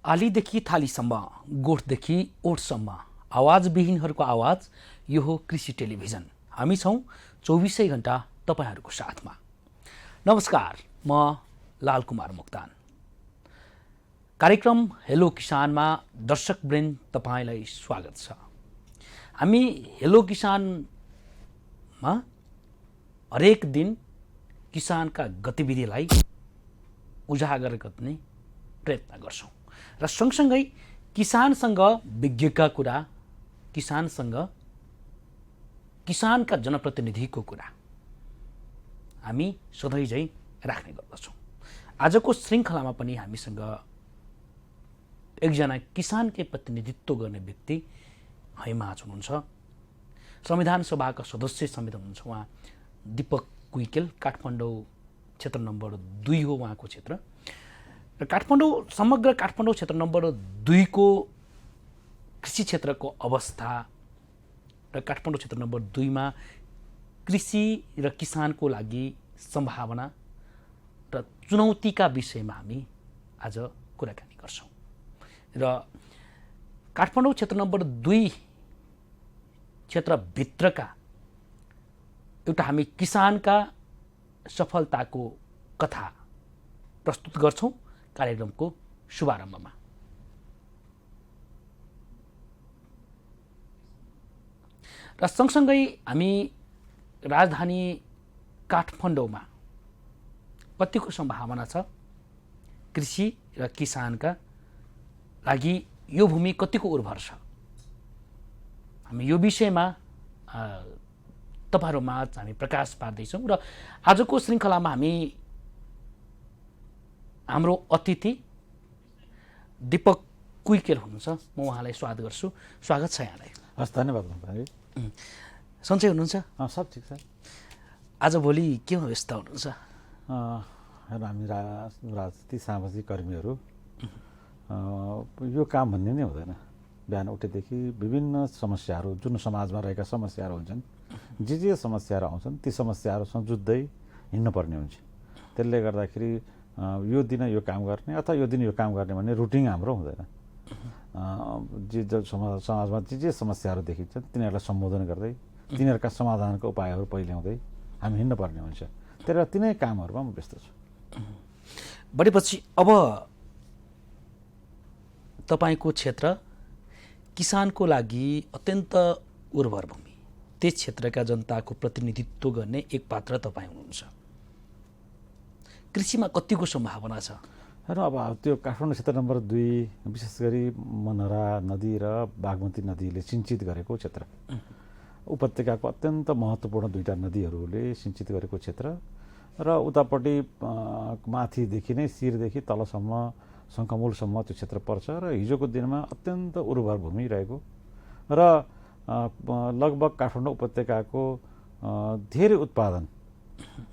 आलीदेखि थालीसम्म, गोठदेखि ओठसम्म आवाजविहीनहरूको आवाज, यो हो कृषि टेलिभिजन। हामी छौँ 24 घण्टा तपाईँहरूको साथमा। नमस्कार, म लालकुमार मोक्तान। कार्यक्रम हेलो किसानमा दर्शकवृन्द तपाईँलाई स्वागत छ। हामी हेलो किसानमा हरेक दिन किसानका गतिविधिलाई उजागर गर्ने प्रयत्न गर्छौँ र सँगसँगै किसानसँग विज्ञका कुरा, किसानका जनप्रतिनिधिको कुरा हामी सधैँझै राख्ने गर्दछौँ। आजको श्रृङ्खलामा पनि हामीसँग एकजना किसानकै प्रतिनिधित्व गर्ने व्यक्ति हैमाज हुनुहुन्छ। संविधान सभाका सदस्य समेत हुनुहुन्छ उहाँ दीपक कुइकेल। काठमाडौँ क्षेत्र नम्बर 2 हो उहाँको क्षेत्र र समग्र काठमाडौँ क्षेत्र नम्बर 2 को कृषि क्षेत्रको अवस्था र काठमाडौँ क्षेत्र नम्बर 2 मा कृषि र किसानको लागि सम्भावना र चुनौतीका विषयमा हामी आज कुराकानी गर्छौँ। र काठमाडौँ क्षेत्र नम्बर 2 क्षेत्रभित्रका एउटा हामी किसानका सफलताको कथा प्रस्तुत गर्छौँ कार्यक्रमको शुभारम्भमा। र सँगसँगै हामी राजधानी काठमाडौँमा कतिको सम्भावना छ कृषि र किसानका लागि, यो भूमि कतिको उर्वर छ, हामी यो विषयमा तपाईहरुमाझ हामी प्रकाश पार्दैछौँ। र आजको श्रृङ्खलामा हामी हाम्रो अतिथि दीपक कुइकेल हुनुहुन्छ। म उहाँलाई स्वागत गर्छु। स्वागत छ यहाँलाई। हस्, धन्यवाद भाइ। सन्चै हुनुहुन्छ? सब ठिक छ। आजभोलि केमा व्यस्त हुनुहुन्छ? हामी राजनीति सामाजिक कर्मीहरू यो काम भन्ने नै हुँदैन। बिहान उठेदेखि विभिन्न समस्याहरू, जुन समाजमा रहेका समस्याहरू हुन्छन्, जे समस्याहरू आउँछन् ती समस्याहरूसँग जुझ्दै हिँड्नुपर्ने हुन्छ। त्यसले गर्दाखेरि यो दिन यो काम गर्ने अथवा यो दिन यो काम गर्ने भन्ने रुटिन हाम्रो हुँदैन। समाजमा जे समस्याहरू देखिन्छन् तिनीहरूलाई सम्बोधन गर्दै तिनीहरूका समाधानको उपायहरू पहिल्याउँदै हामी हिँड्नुपर्ने हुन्छ। तर तिनै कामहरूमा म व्यस्त छु। बढेपछि अब तपाईको क्षेत्र किसानको लागि अत्यन्त उर्वर भूमि, त्यस क्षेत्रका जनताको प्रतिनिधित्व गर्ने एक पात्र तपाईँ हुनुहुन्छ। कृषिमा कतिको सम्भावना छ? हेर्नु, अब त्यो काठमाडौँ क्षेत्र नम्बर 2 विशेष गरी मनहरा नदी र बागमती नदीले सिंचित गरेको क्षेत्र, उपत्यकाको अत्यन्त महत्त्वपूर्ण 2टा नदीहरूले सिंचित गरेको क्षेत्र र उतापट्टि माथिदेखि नै शिरदेखि तलसम्म शङ्खमूलसम्म त्यो क्षेत्र पर्छ र हिजोको दिनमा अत्यन्त उर्वर भूमि रहेको र लगभग काठमाडौँ उपत्यकाको धेरै उत्पादन,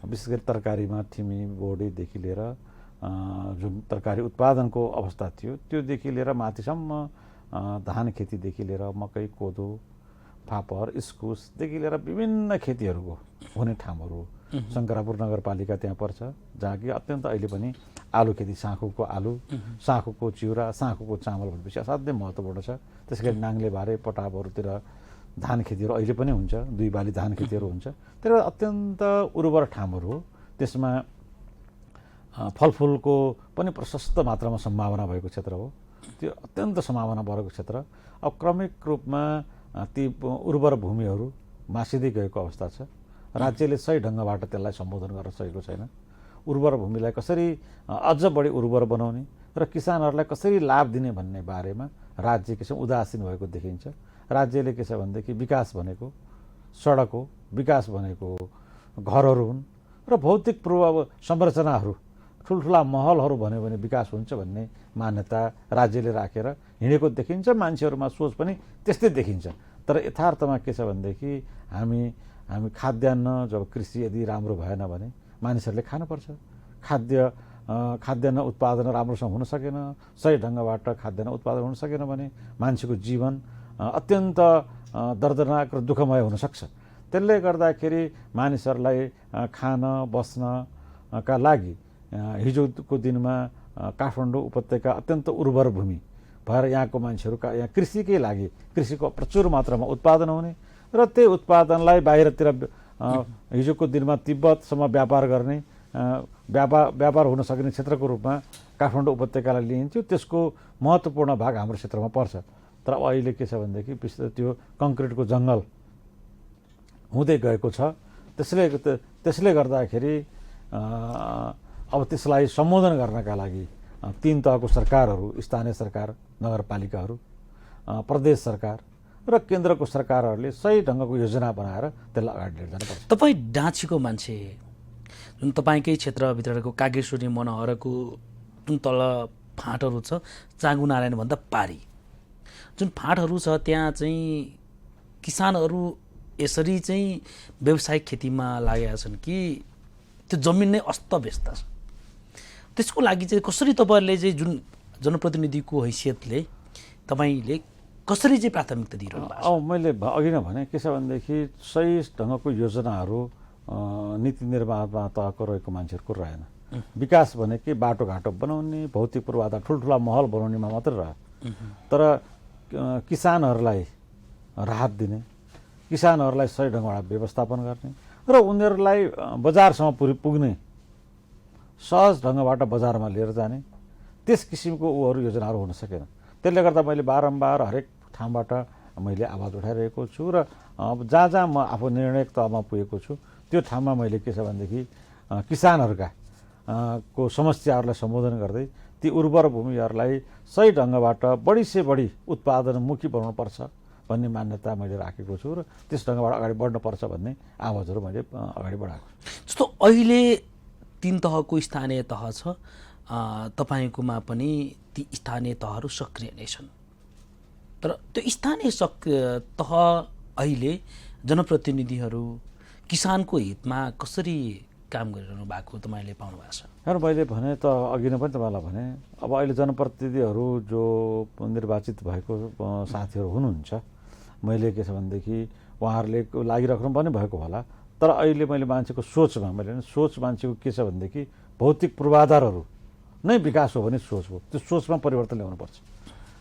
विशेष गरी तरकारीमा ठिमी बोडीदेखि लिएर जुन तरकारी उत्पादनको अवस्था थियो त्योदेखि लिएर माथिसम्म धान खेतीदेखि लिएर मकै, कोदो, फापर, इस्कुसदेखि लिएर विभिन्न खेतीहरूको हुने ठाउँहरू। शङ्करापुर नगरपालिका त्यहाँ पर्छ, जहाँ कि अत्यन्त अहिले पनि आलु खेती, साँखुको आलु, साँखुको चिउरा, साँखुको चामल भनेपछि असाध्यै महत्त्वपूर्ण छ। त्यसै गरी नाङ्ले बारे पटापहरूतिर धान खेतीहरू अहिले पनि हुन्छ, 2 बाली धान खेतीहरू हुन्छ। तर अत्यन्त उर्वर ठाउँहरू हो। त्यसमा फलफुलको पनि प्रशस्त मात्रामा सम्भावना भएको क्षेत्र हो। त्यो अत्यन्त सम्भावना भएको क्षेत्र। अब क्रमिक रूपमा ती उर्वर भूमिहरू मासिँदै गएको अवस्था छ। राज्यले सही ढङ्गबाट त्यसलाई सम्बोधन गर्न सकेको छैन। उर्वर भूमिलाई कसरी अझ बढी उर्वर बनाउने र किसानहरूलाई कसरी लाभ दिने भन्ने बारेमा राज्य किसिम उदासीन भएको देखिन्छ। राज्यले के छ भनेदेखि विकास भनेको सडक हो, विकास भनेको घरहरू हुन् र भौतिक पूर्व संरचनाहरू, ठुल्ठुला महलहरू भन्यो भने विकास हुन्छ भन्ने मान्यता राज्यले राखेर हिँडेको देखिन्छ। मान्छेहरूमा सोच पनि त्यस्तै देखिन्छ। तर यथार्थमा के छ भनेदेखि हामी खाद्यान्न, जब कृषि यदि राम्रो भएन भने मानिसहरूले खानुपर्छ। खाद्यान्न उत्पादन राम्रोसँग हुन सकेन, सही ढङ्गबाट खाद्यान्न उत्पादन हुन सकेन भने मान्छेको जीवन अत्यन्त दर्दनाक र दुःखमय हुन सक्छ। त्यसले गर्दाखेरि मानिसहरूलाई खान बस्नका लागि हिजोको दिनमा काठमाडौँ उपत्यका अत्यन्त उर्वर भूमि भएर यहाँको मान्छेहरू यहाँ कृषिकै लागि कृषिको प्रचुर मात्रामा उत्पादन हुने र त्यही उत्पादनलाई बाहिरतिर हिजोको दिनमा तिब्बतसम्म व्यापार गर्ने व्यापार हुन सक्ने क्षेत्रको रूपमा काठमाडौँ उपत्यकालाई लिइन्थ्यो। त्यसको महत्त्वपूर्ण भाग हाम्रो क्षेत्रमा पर्छ। तर अहिले के छ भनेदेखि विशेष त्यो कङ्क्रिटको जङ्गल हुँदै गएको छ। त्यसले गर्दाखेरि अब त्यसलाई सम्बोधन गर्नका लागि 3 तहको सरकारहरू, स्थानीय सरकार, नगरपालिकाहरू, प्रदेश सरकार र केन्द्रको सरकारहरूले सही ढङ्गको योजना बनाएर त्यसलाई अगाडि लिएर जानुपर्छ। तपाईँ डाँछीको मान्छे, जुन तपाईँकै क्षेत्रभित्रको कागेश्वरी मनोहरको जुन तल फाँटहरू छ, चाँगु नारायणभन्दा पारी जुन फाँटहरू छ, त्यहाँ चाहिँ किसानहरू यसरी चाहिँ व्यावसायिक खेतीमा लागेका छन् कि त्यो जमिन नै अस्तव्यस्त छ। त्यसको लागि चाहिँ कसरी तपाईँहरूले चाहिँ जुन जनप्रतिनिधिको हैसियतले तपाईँले कसरी चाहिँ प्राथमिकता दिइरहनु भएको छ? अब मैले अघि नै भने के छ भनेदेखि सही ढङ्गको योजनाहरू नीति निर्माणमा तहको रहेको मान्छेहरूको रहेन। विकास भनेकै बाटोघाटो बनाउने, भौतिक पूर्वाधार, ठुल्ठुला महल बनाउनेमा मात्रै रह्यो। तर किसानहरूलाई राहत दिने, किसानहरूलाई सही ढङ्गबाट व्यवस्थापन गर्ने र उनीहरूलाई बजारसम्म पुग्ने, सहज ढङ्गबाट बजारमा लिएर जाने, त्यस किसिमको योजनाहरू हुन सकेन। त्यसले गर्दा मैले बारम्बार हरेक ठाउँबाट मैले आवाज उठाइरहेको छु र अब जहाँ जहाँ म आफू निर्णायक तहमा पुगेको छु त्यो ठाउँमा मैले के छ भनेदेखि किसानहरूका को समस्याहरूलाई सम्बोधन गर्दै ती उर्वर भूमिहरूलाई सही ढङ्गबाट बढी से बढी उत्पादनमुखी बनाउनुपर्छ भन्ने मान्यता मैले राखेको छु र त्यस ढङ्गबाट अगाडि बढ्नुपर्छ भन्ने आवाजहरू मैले अगाडि बढाएको छु। जस्तो अहिले 3 तहको स्थानीय तह छ, तपाईँकोमा पनि ती स्थानीय तहहरू सक्रिय नै छन्। तर त्यो स्थानीय तह अहिले जनप्रतिनिधिहरू किसानको हितमा कसरी काम गरिरहनु भएको तपाईँले पाउनु भएको छ? हेर्नु, मैले भने त अघि नै पनि तपाईँलाई भने अब अहिले जनप्रतिनिधिहरू जो निर्वाचित भएको साथीहरू हुनुहुन्छ, मैले के छ भनेदेखि उहाँहरूले लागिराख्नु पनि भएको होला। तर अहिले मैले मान्छेको सोचमा मान्छेको के छ भनेदेखि भौतिक पूर्वाधारहरू नै विकास हो भने सोच हो। त्यो सोचमा परिवर्तन ल्याउनुपर्छ।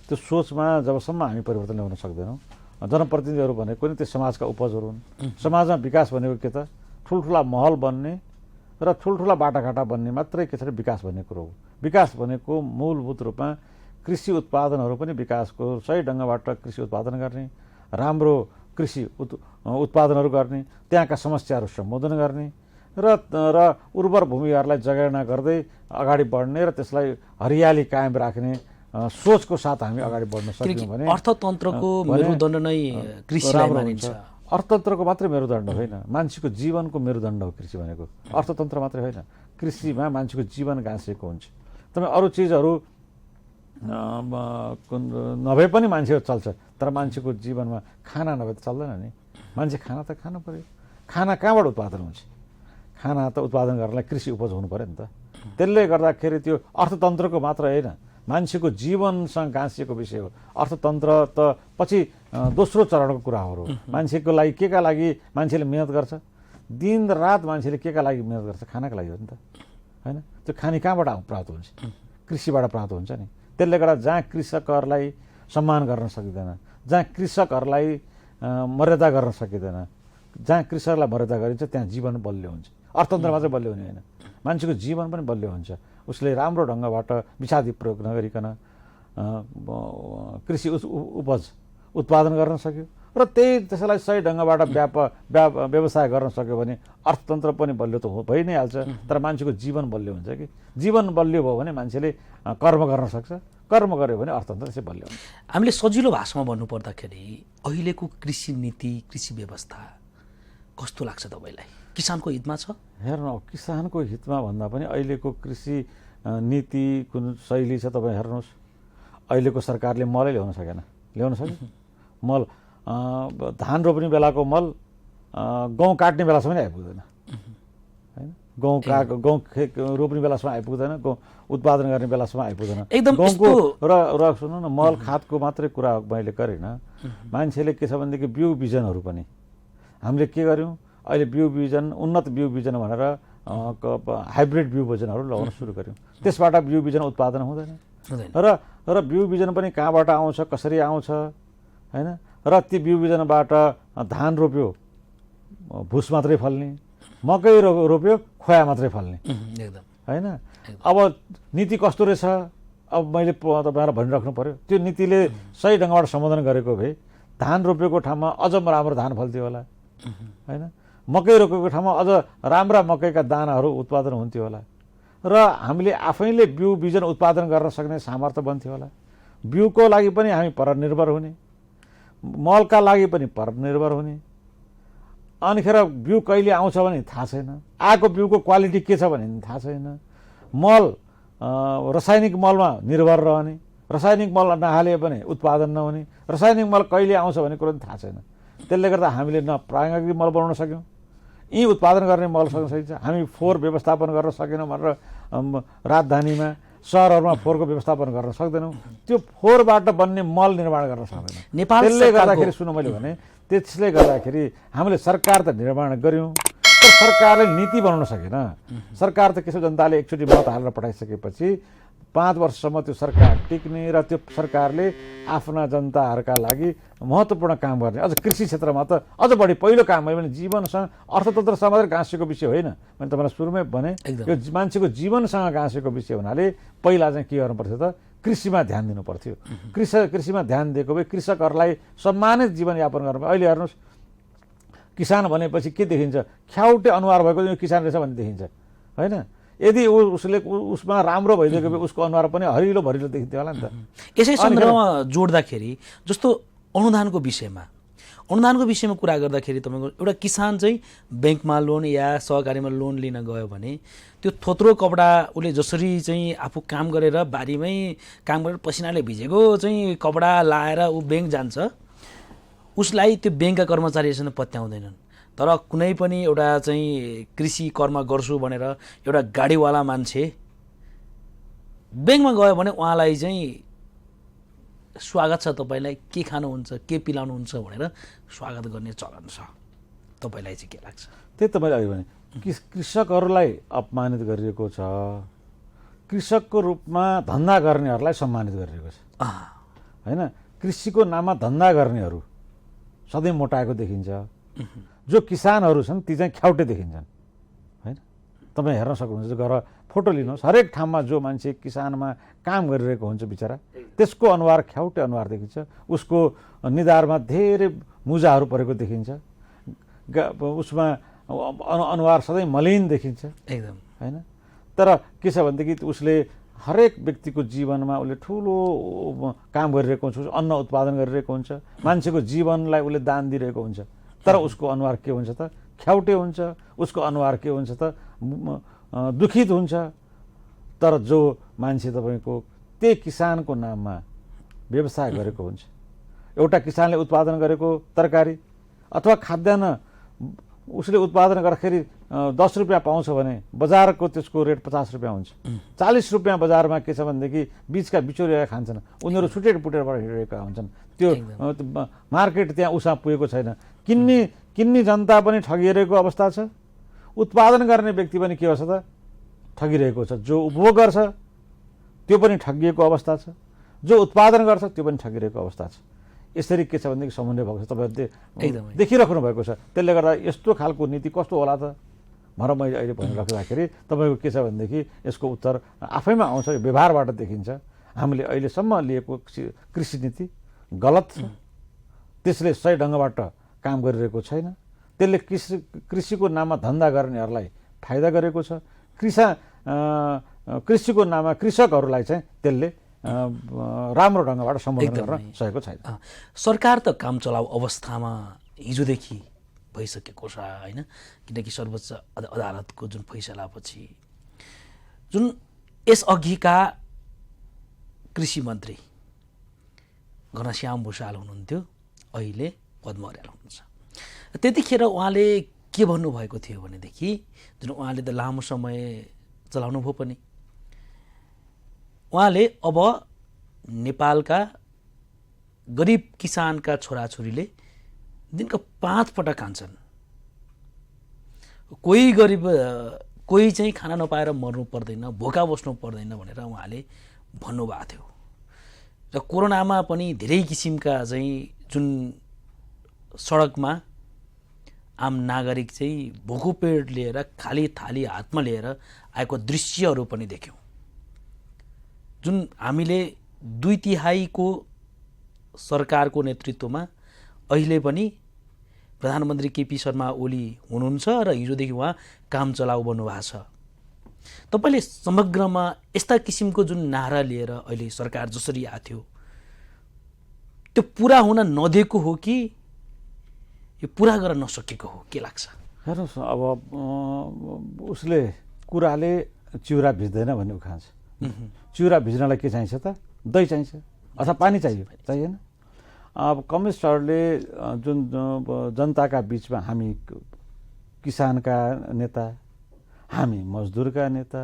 त्यो सोचमा जबसम्म हामी परिवर्तन ल्याउन सक्दैनौँ, जनप्रतिनिधिहरू भनेको नि त्यो समाजका उपजहरू हुन्। समाजमा विकास भनेको के त ठुल्ठुला महल बन्ने र ठुल्ठुला बाटाघाटा बन्ने मात्रै के छ विकास भन्ने कुरो हो। विकास भनेको मूलभूत रूपमा कृषि उत्पादनहरू पनि विकासको सही ढङ्गबाट कृषि उत्पादन गर्ने, राम्रो कृषि उत्पादनहरू गर्ने, त्यहाँका समस्याहरू सम्बोधन गर्ने र उर्वर भूमिहरूलाई जगेर्ना गर्दै अगाडि बढ्ने र त्यसलाई हरियाली कायम राख्ने सोचको साथ हामी अगाडि बढ्न सक्यौँ भने अर्थतन्त्रको मेरुदण्ड नै कृषिलाई मानिन्छ। अर्थतन्त्रको मात्रै मेरुदण्ड होइन, मान्छेको जीवनको मेरुदण्ड हो कृषि भनेको। अर्थतन्त्र मात्रै होइन, कृषिमा मान्छेको जीवन गाँसिएको हुन्छ। तपाईँ अरू चिजहरू नभए पनि मान्छे चल्छ, तर मान्छेको जीवनमा खाना नभए त चल्दैन नि। मान्छे खाना त खानु पऱ्यो। खाना कहाँबाट उत्पादन हुन्छ? खाना त उत्पादन गर्नलाई कृषि उपज हुनु पऱ्यो नि त। त्यसले गर्दाखेरि त्यो अर्थतन्त्रको मात्र होइन, मान्छेको जीवनसँग गाँसिएको विषय हो। अर्थतन्त्र त पछि दोस्रो चरणको कुराहरू हो। मान्छेको लागि के का लागि मान्छेले मिहिनेत गर्छ? दिन रात मान्छेले के का लागि मिहिनेत गर्छ? खानाको लागि हो नि त, होइन? त्यो खाने कहाँबाट प्राप्त हुन्छ? कृषिबाट प्राप्त हुन्छ नि। त्यसले गर्दा जहाँ कृषकहरूलाई सम्मान गर्न सकिँदैन, जहाँ कृषकहरूलाई मर्यादा गर्न सकिँदैन, जहाँ कृषकलाई मर्यादा गरिन्छ त्यहाँ जीवन बलियो हुन्छ। अर्थतन्त्र मात्रै बलियो हुने होइन, मान्छेको जीवन पनि बलियो हुन्छ। उसले राम्रो ढङ्गबाट विषादी प्रयोग नगरिकन कृषि उपज उत्पादन गर्न सक्यो र त्यसलाई सही ढङ्गबाट व्यवसाय गर्न सक्यो भने अर्थतन्त्र पनि बलियो त भइ नै हाल्छ। तर मान्छेको जीवन बलियो हुन्छ कि जीवन बलियो भयो भने मान्छेले कर्म गर्न सक्छ, कर्म गर्यो भने अर्थतन्त्र त्यसै बलियो हुन्छ। हामीले सजिलो भाषामा भन्नुपर्दाखेरि अहिलेको कृषि नीति, कृषि व्यवस्था कस्तो लाग्छ तपाईँलाई? किसानको हितमा छ? हेर्नु, किसानको हितमा भन्दा पनि अहिलेको कृषि नीति कुन शैली छ तपाईँ हेर्नुहोस्। अहिलेको सरकारले मलै ल्याउन सक्यो। मल धान रोप्ने बेलाको मल गहुँ काट्ने बेलासम्म पनि आइपुग्दैन, होइन? गहुँ रोप्ने बेलासम्म आइपुग्दैन, गहुँ उत्पादन गर्ने बेलासम्म आइपुग्दैन। एकदम गहुँको र सुन्नु न, मल खादको मात्रै कुरा मैले गरिनँ। मान्छेले के छ भनेदेखि बिउ बिजनहरू पनि हामीले के गर्यौँ? अहिले बिउ बिजन, उन्नत बिउ बिजन भनेर हाइब्रिड बिउ बिजनहरू लगाउन सुरु गऱ्यौँ। त्यसबाट बिउ बिजन उत्पादन हुँदैन र बिउ बिजन पनि कहाँबाट आउँछ, कसरी आउँछ होइन। र ती बिउ बिजनबाट धान रोप्यो भुस मात्रै फल्ने, मकै रोप्यो खोया मात्रै फल्ने होइन। अब नीति कस्तो रहेछ अब मैले तपाईँलाई भनिराख्नु पर्यो। त्यो नीतिले सही ढङ्गबाट सम्बोधन गरेको भए धान रोपेको ठाउँमा अझ राम्रो धान फल्थ्यो होला होइन। मकै रोपेको ठाउँमा अझ राम्रा मकैका दानाहरू उत्पादन हुन्थ्यो होला र हामीले आफैले बिउ बिजन उत्पादन गर्न सक्ने सामर्थ्य बन्थ्यो होला। बिउको लागि पनि हामी परनिर्भर हुने, मलका लागि पनि परनिर्भर हुने। अनिखेर बिउ कहिले आउँछ भने थाहा छैन, आएको बिउको क्वालिटी के छ भने थाहा छैन। मल रासायनिक मलमा निर्भर रहने, रासायनिक मल नहाले भने उत्पादन नहुने, रासायनिक मल कहिले आउँछ भन्ने कुरो पनि थाहा छैन। त्यसले गर्दा हामीले न प्राकृतिक मल बनाउन सक्यौँ, यी उत्पादन गर्ने मलसँग सकिन्छ। हामी फोहोर व्यवस्थापन गर्न सकेनौँ भनेर राजधानीमा सहरहरूमा फोहोरको व्यवस्थापन गर्न सक्दैनौँ। त्यो फोहोरबाट बन्ने मल निर्माण गर्न सक्दैनौँ नेपाल। त्यसले गर्दाखेरि सुन मैले भने त्यसले गर्दाखेरि हामीले सरकार त निर्माण गऱ्यौँ तर सरकारले नीति बनाउन सकेन। सरकार त के छ, जनताले एकचोटि मत हालेर पठाइसकेपछि 5 वर्षसम्म त्यो सरकार टिक्ने र त्यो सरकारले आफ्ना जनताहरूका लागि महत्त्वपूर्ण काम गर्ने। अझ कृषि क्षेत्रमा त अझ बढी पहिलो काम मैले भने जीवनसँग अर्थतन्त्रसँग मात्रै गाँसेको विषय होइन। मैले तपाईँलाई सुरुमै भने यो मान्छेको जीवनसँग गाँसेको विषय हुनाले पहिला चाहिँ के गर्नुपर्थ्यो त कृषिमा ध्यान दिनु पर्थ्यो। कृषिमा ध्यान दिएको भए कृषकहरूलाई सम्मानित जीवनयापन गर्नु। अहिले हेर्नुहोस् किसान भनेपछि के देखिन्छ, ख्याउटे अनुहार भएको यो किसान रहेछ भन्ने देखिन्छ होइन। यदि उसले उसमा राम्रो भइदिएको भए उसको अनुहार पनि हरिलो भरिलो देखिन्थ्यो होला नि त। यसै सन्दर्भमा जोड्दाखेरि जस्तो अनुदानको विषयमा कुरा गर्दाखेरि तपाईँको एउटा किसान चाहिँ ब्याङ्कमा लोन या सहकारीमा लोन लिन गयो भने त्यो थोत्रो कपडा उसले जसरी चाहिँ आफू काम गरेर बारीमै काम गरेर पसिनाले भिजेको चाहिँ कपडा लाएर ऊ ब्याङ्क जान्छ, उसलाई त्यो ब्याङ्कका कर्मचारीसँग पत्याउँदैनन्। तर कुनै पनि एउटा चाहिँ कृषि कर्म गर्छु भनेर एउटा गाडीवाला मान्छे ब्याङ्कमा गयो भने उहाँलाई चाहिँ स्वागत छ, तपाईँलाई के खानुहुन्छ, के पिलाउनुहुन्छ भनेर स्वागत गर्ने चलन छ। तपाईँलाई चाहिँ के लाग्छ? त्यही त मैले अघि भने कृषकहरूलाई अपमानित गरिएको छ, कृषकको रूपमा धन्दा गर्नेहरूलाई सम्मानित गरिएको छ होइन। कृषिको नाममा धन्दा गर्नेहरू सधैँ मोटाएको देखिन्छ, जो किसानहरू छन् ती चाहिँ ख्याउटे देखिन्छन् होइन। तपाईँ हेर्न सक्नुहुन्छ, गएर फोटो लिनुहोस्, हरेक ठाउँमा जो मान्छे किसानमा काम गरिरहेको हुन्छ बिचरा त्यसको अनुहार ख्याउटे अनुहार देखिन्छ, उसको निधारमा धेरै मुजाहरू परेको देखिन्छ, उसमा अनुहार सधैँ मलिन देखिन्छ एकदम होइन। तर के छ भनेदेखि उसले हरेक व्यक्तिको जीवनमा उसले ठुलो काम गरिरहेको हुन्छ, अन्न उत्पादन गरिरहेको हुन्छ, मान्छेको जीवनलाई उसले दान दिइरहेको हुन्छ। तर उसको अनुहार के हुन्छ त ख्याउटे हुन्छ, उसको अनुहार के हुन्छ त दुखित हुन्छ। तर जो मान्छे तपाईँको त्यही किसानको नाममा व्यवसाय गरेको हुन्छ, एउटा किसानले उत्पादन गरेको तरकारी अथवा खाद्यान्न उसले उत्पादन गर्दाखेरि 10 रुपियाँ पाउँछ भने बजारको त्यसको रेट 50 रुपियाँ हुन्छ। 40 रुपियाँ बजारमा के छ भनेदेखि बिचका बिचौलिया खान्छन्, उनीहरू छुटेर पुटेरबाट हिँडेका हुन्छन्। त्यो मार्केट त्यहाँ उसँग पुगेको छैन। किन्ने जनता पनि ठगिरहेको अवस्था छ, उत्पादन गर्ने व्यक्ति पनि के छ त ठगिरहेको छ, जो उपभोग गर्छ त्यो पनि ठगिएको अवस्था छ, जो उत्पादन गर्छ त्यो पनि ठगिरहेको अवस्था छ। यसरी के छ भनेदेखि समन्वय भएको छ, तपाईँहरूले देखिराख्नु भएको छ। त्यसले गर्दा यस्तो खालको नीति कस्तो होला त भनेर मैले अहिले भनिराख्दाखेरि तपाईँको के छ भनेदेखि यसको उत्तर आफैमा आउँछ, व्यवहारबाट देखिन्छ। हामीले अहिलेसम्म लिएको कृषि नीति गलत छ, त्यसले सही ढङ्गबाट काम गरिरहेको छैन, त्यसले कृषिको नाममा धन्दा गर्नेहरूलाई फाइदा गरेको छ, कृषिको नाममा कृषकहरूलाई चाहिँ त्यसले राम्रो ढङ्गबाट सम्बोधन गर्न सकेको छैन। सरकार त काम चलाउ अवस्थामा हिजोदेखि भइसकेको छ होइन, किनकि सर्वोच्च अदालतको जुन फैसलापछि जुन यसअघिका कृषि मन्त्री घनश्याम भुषाल हुनुहुन्थ्यो, अहिले पद्म अर्याल हुनुहुन्छ। त्यतिखेर उहाँले के भन्नुभएको थियो भनेदेखि जुन उहाँले त लामो समय चलाउनु भयो पनि, उहाँले अब नेपालका गरिब किसानका छोराछोरीले दिनका 5 पटक खान्छन्। कोही गरिब कोही चाहिँ खाना नपाएर मर्नु पर्दैन, भोका बस्नु पर्दैन भनेर उहाँले भन्नुभएको थियो। र कोरोनामा पनि धेरै किसिमका चाहिँ जुन सडकमा आम नागरिक चाहिँ भोको पेट लिएर खाली थाली हातमा लिएर आएको दृश्यहरू पनि देख्यौँ। जुन हामीले 2/3 सरकारको नेतृत्वमा अहिले पनि प्रधानमन्त्री केपी शर्मा ओली हुनुहुन्छ र हिजोदेखि उहाँ काम चलाउ बन्नुभएको छ। तपाईँले समग्रमा यस्ता किसिमको जुन नारा लिएर अहिले सरकार जसरी आएको थियो त्यो पुरा हुन नदिएको हो कि यो पुरा गर्न नसकेको हो, के लाग्छ? हेर्नुहोस्, अब उसले कुराले चिउरा भिज्दैन भन्ने उखान्छ। चिउरा भिज्नलाई के चाहिन्छ त? दही चाहिन्छ अथवा पानी चाहिएन। अब कम्युनिस्टहरूले जुन जनताका बिचमा हामी किसानका नेता, हामी मजदुरका नेता,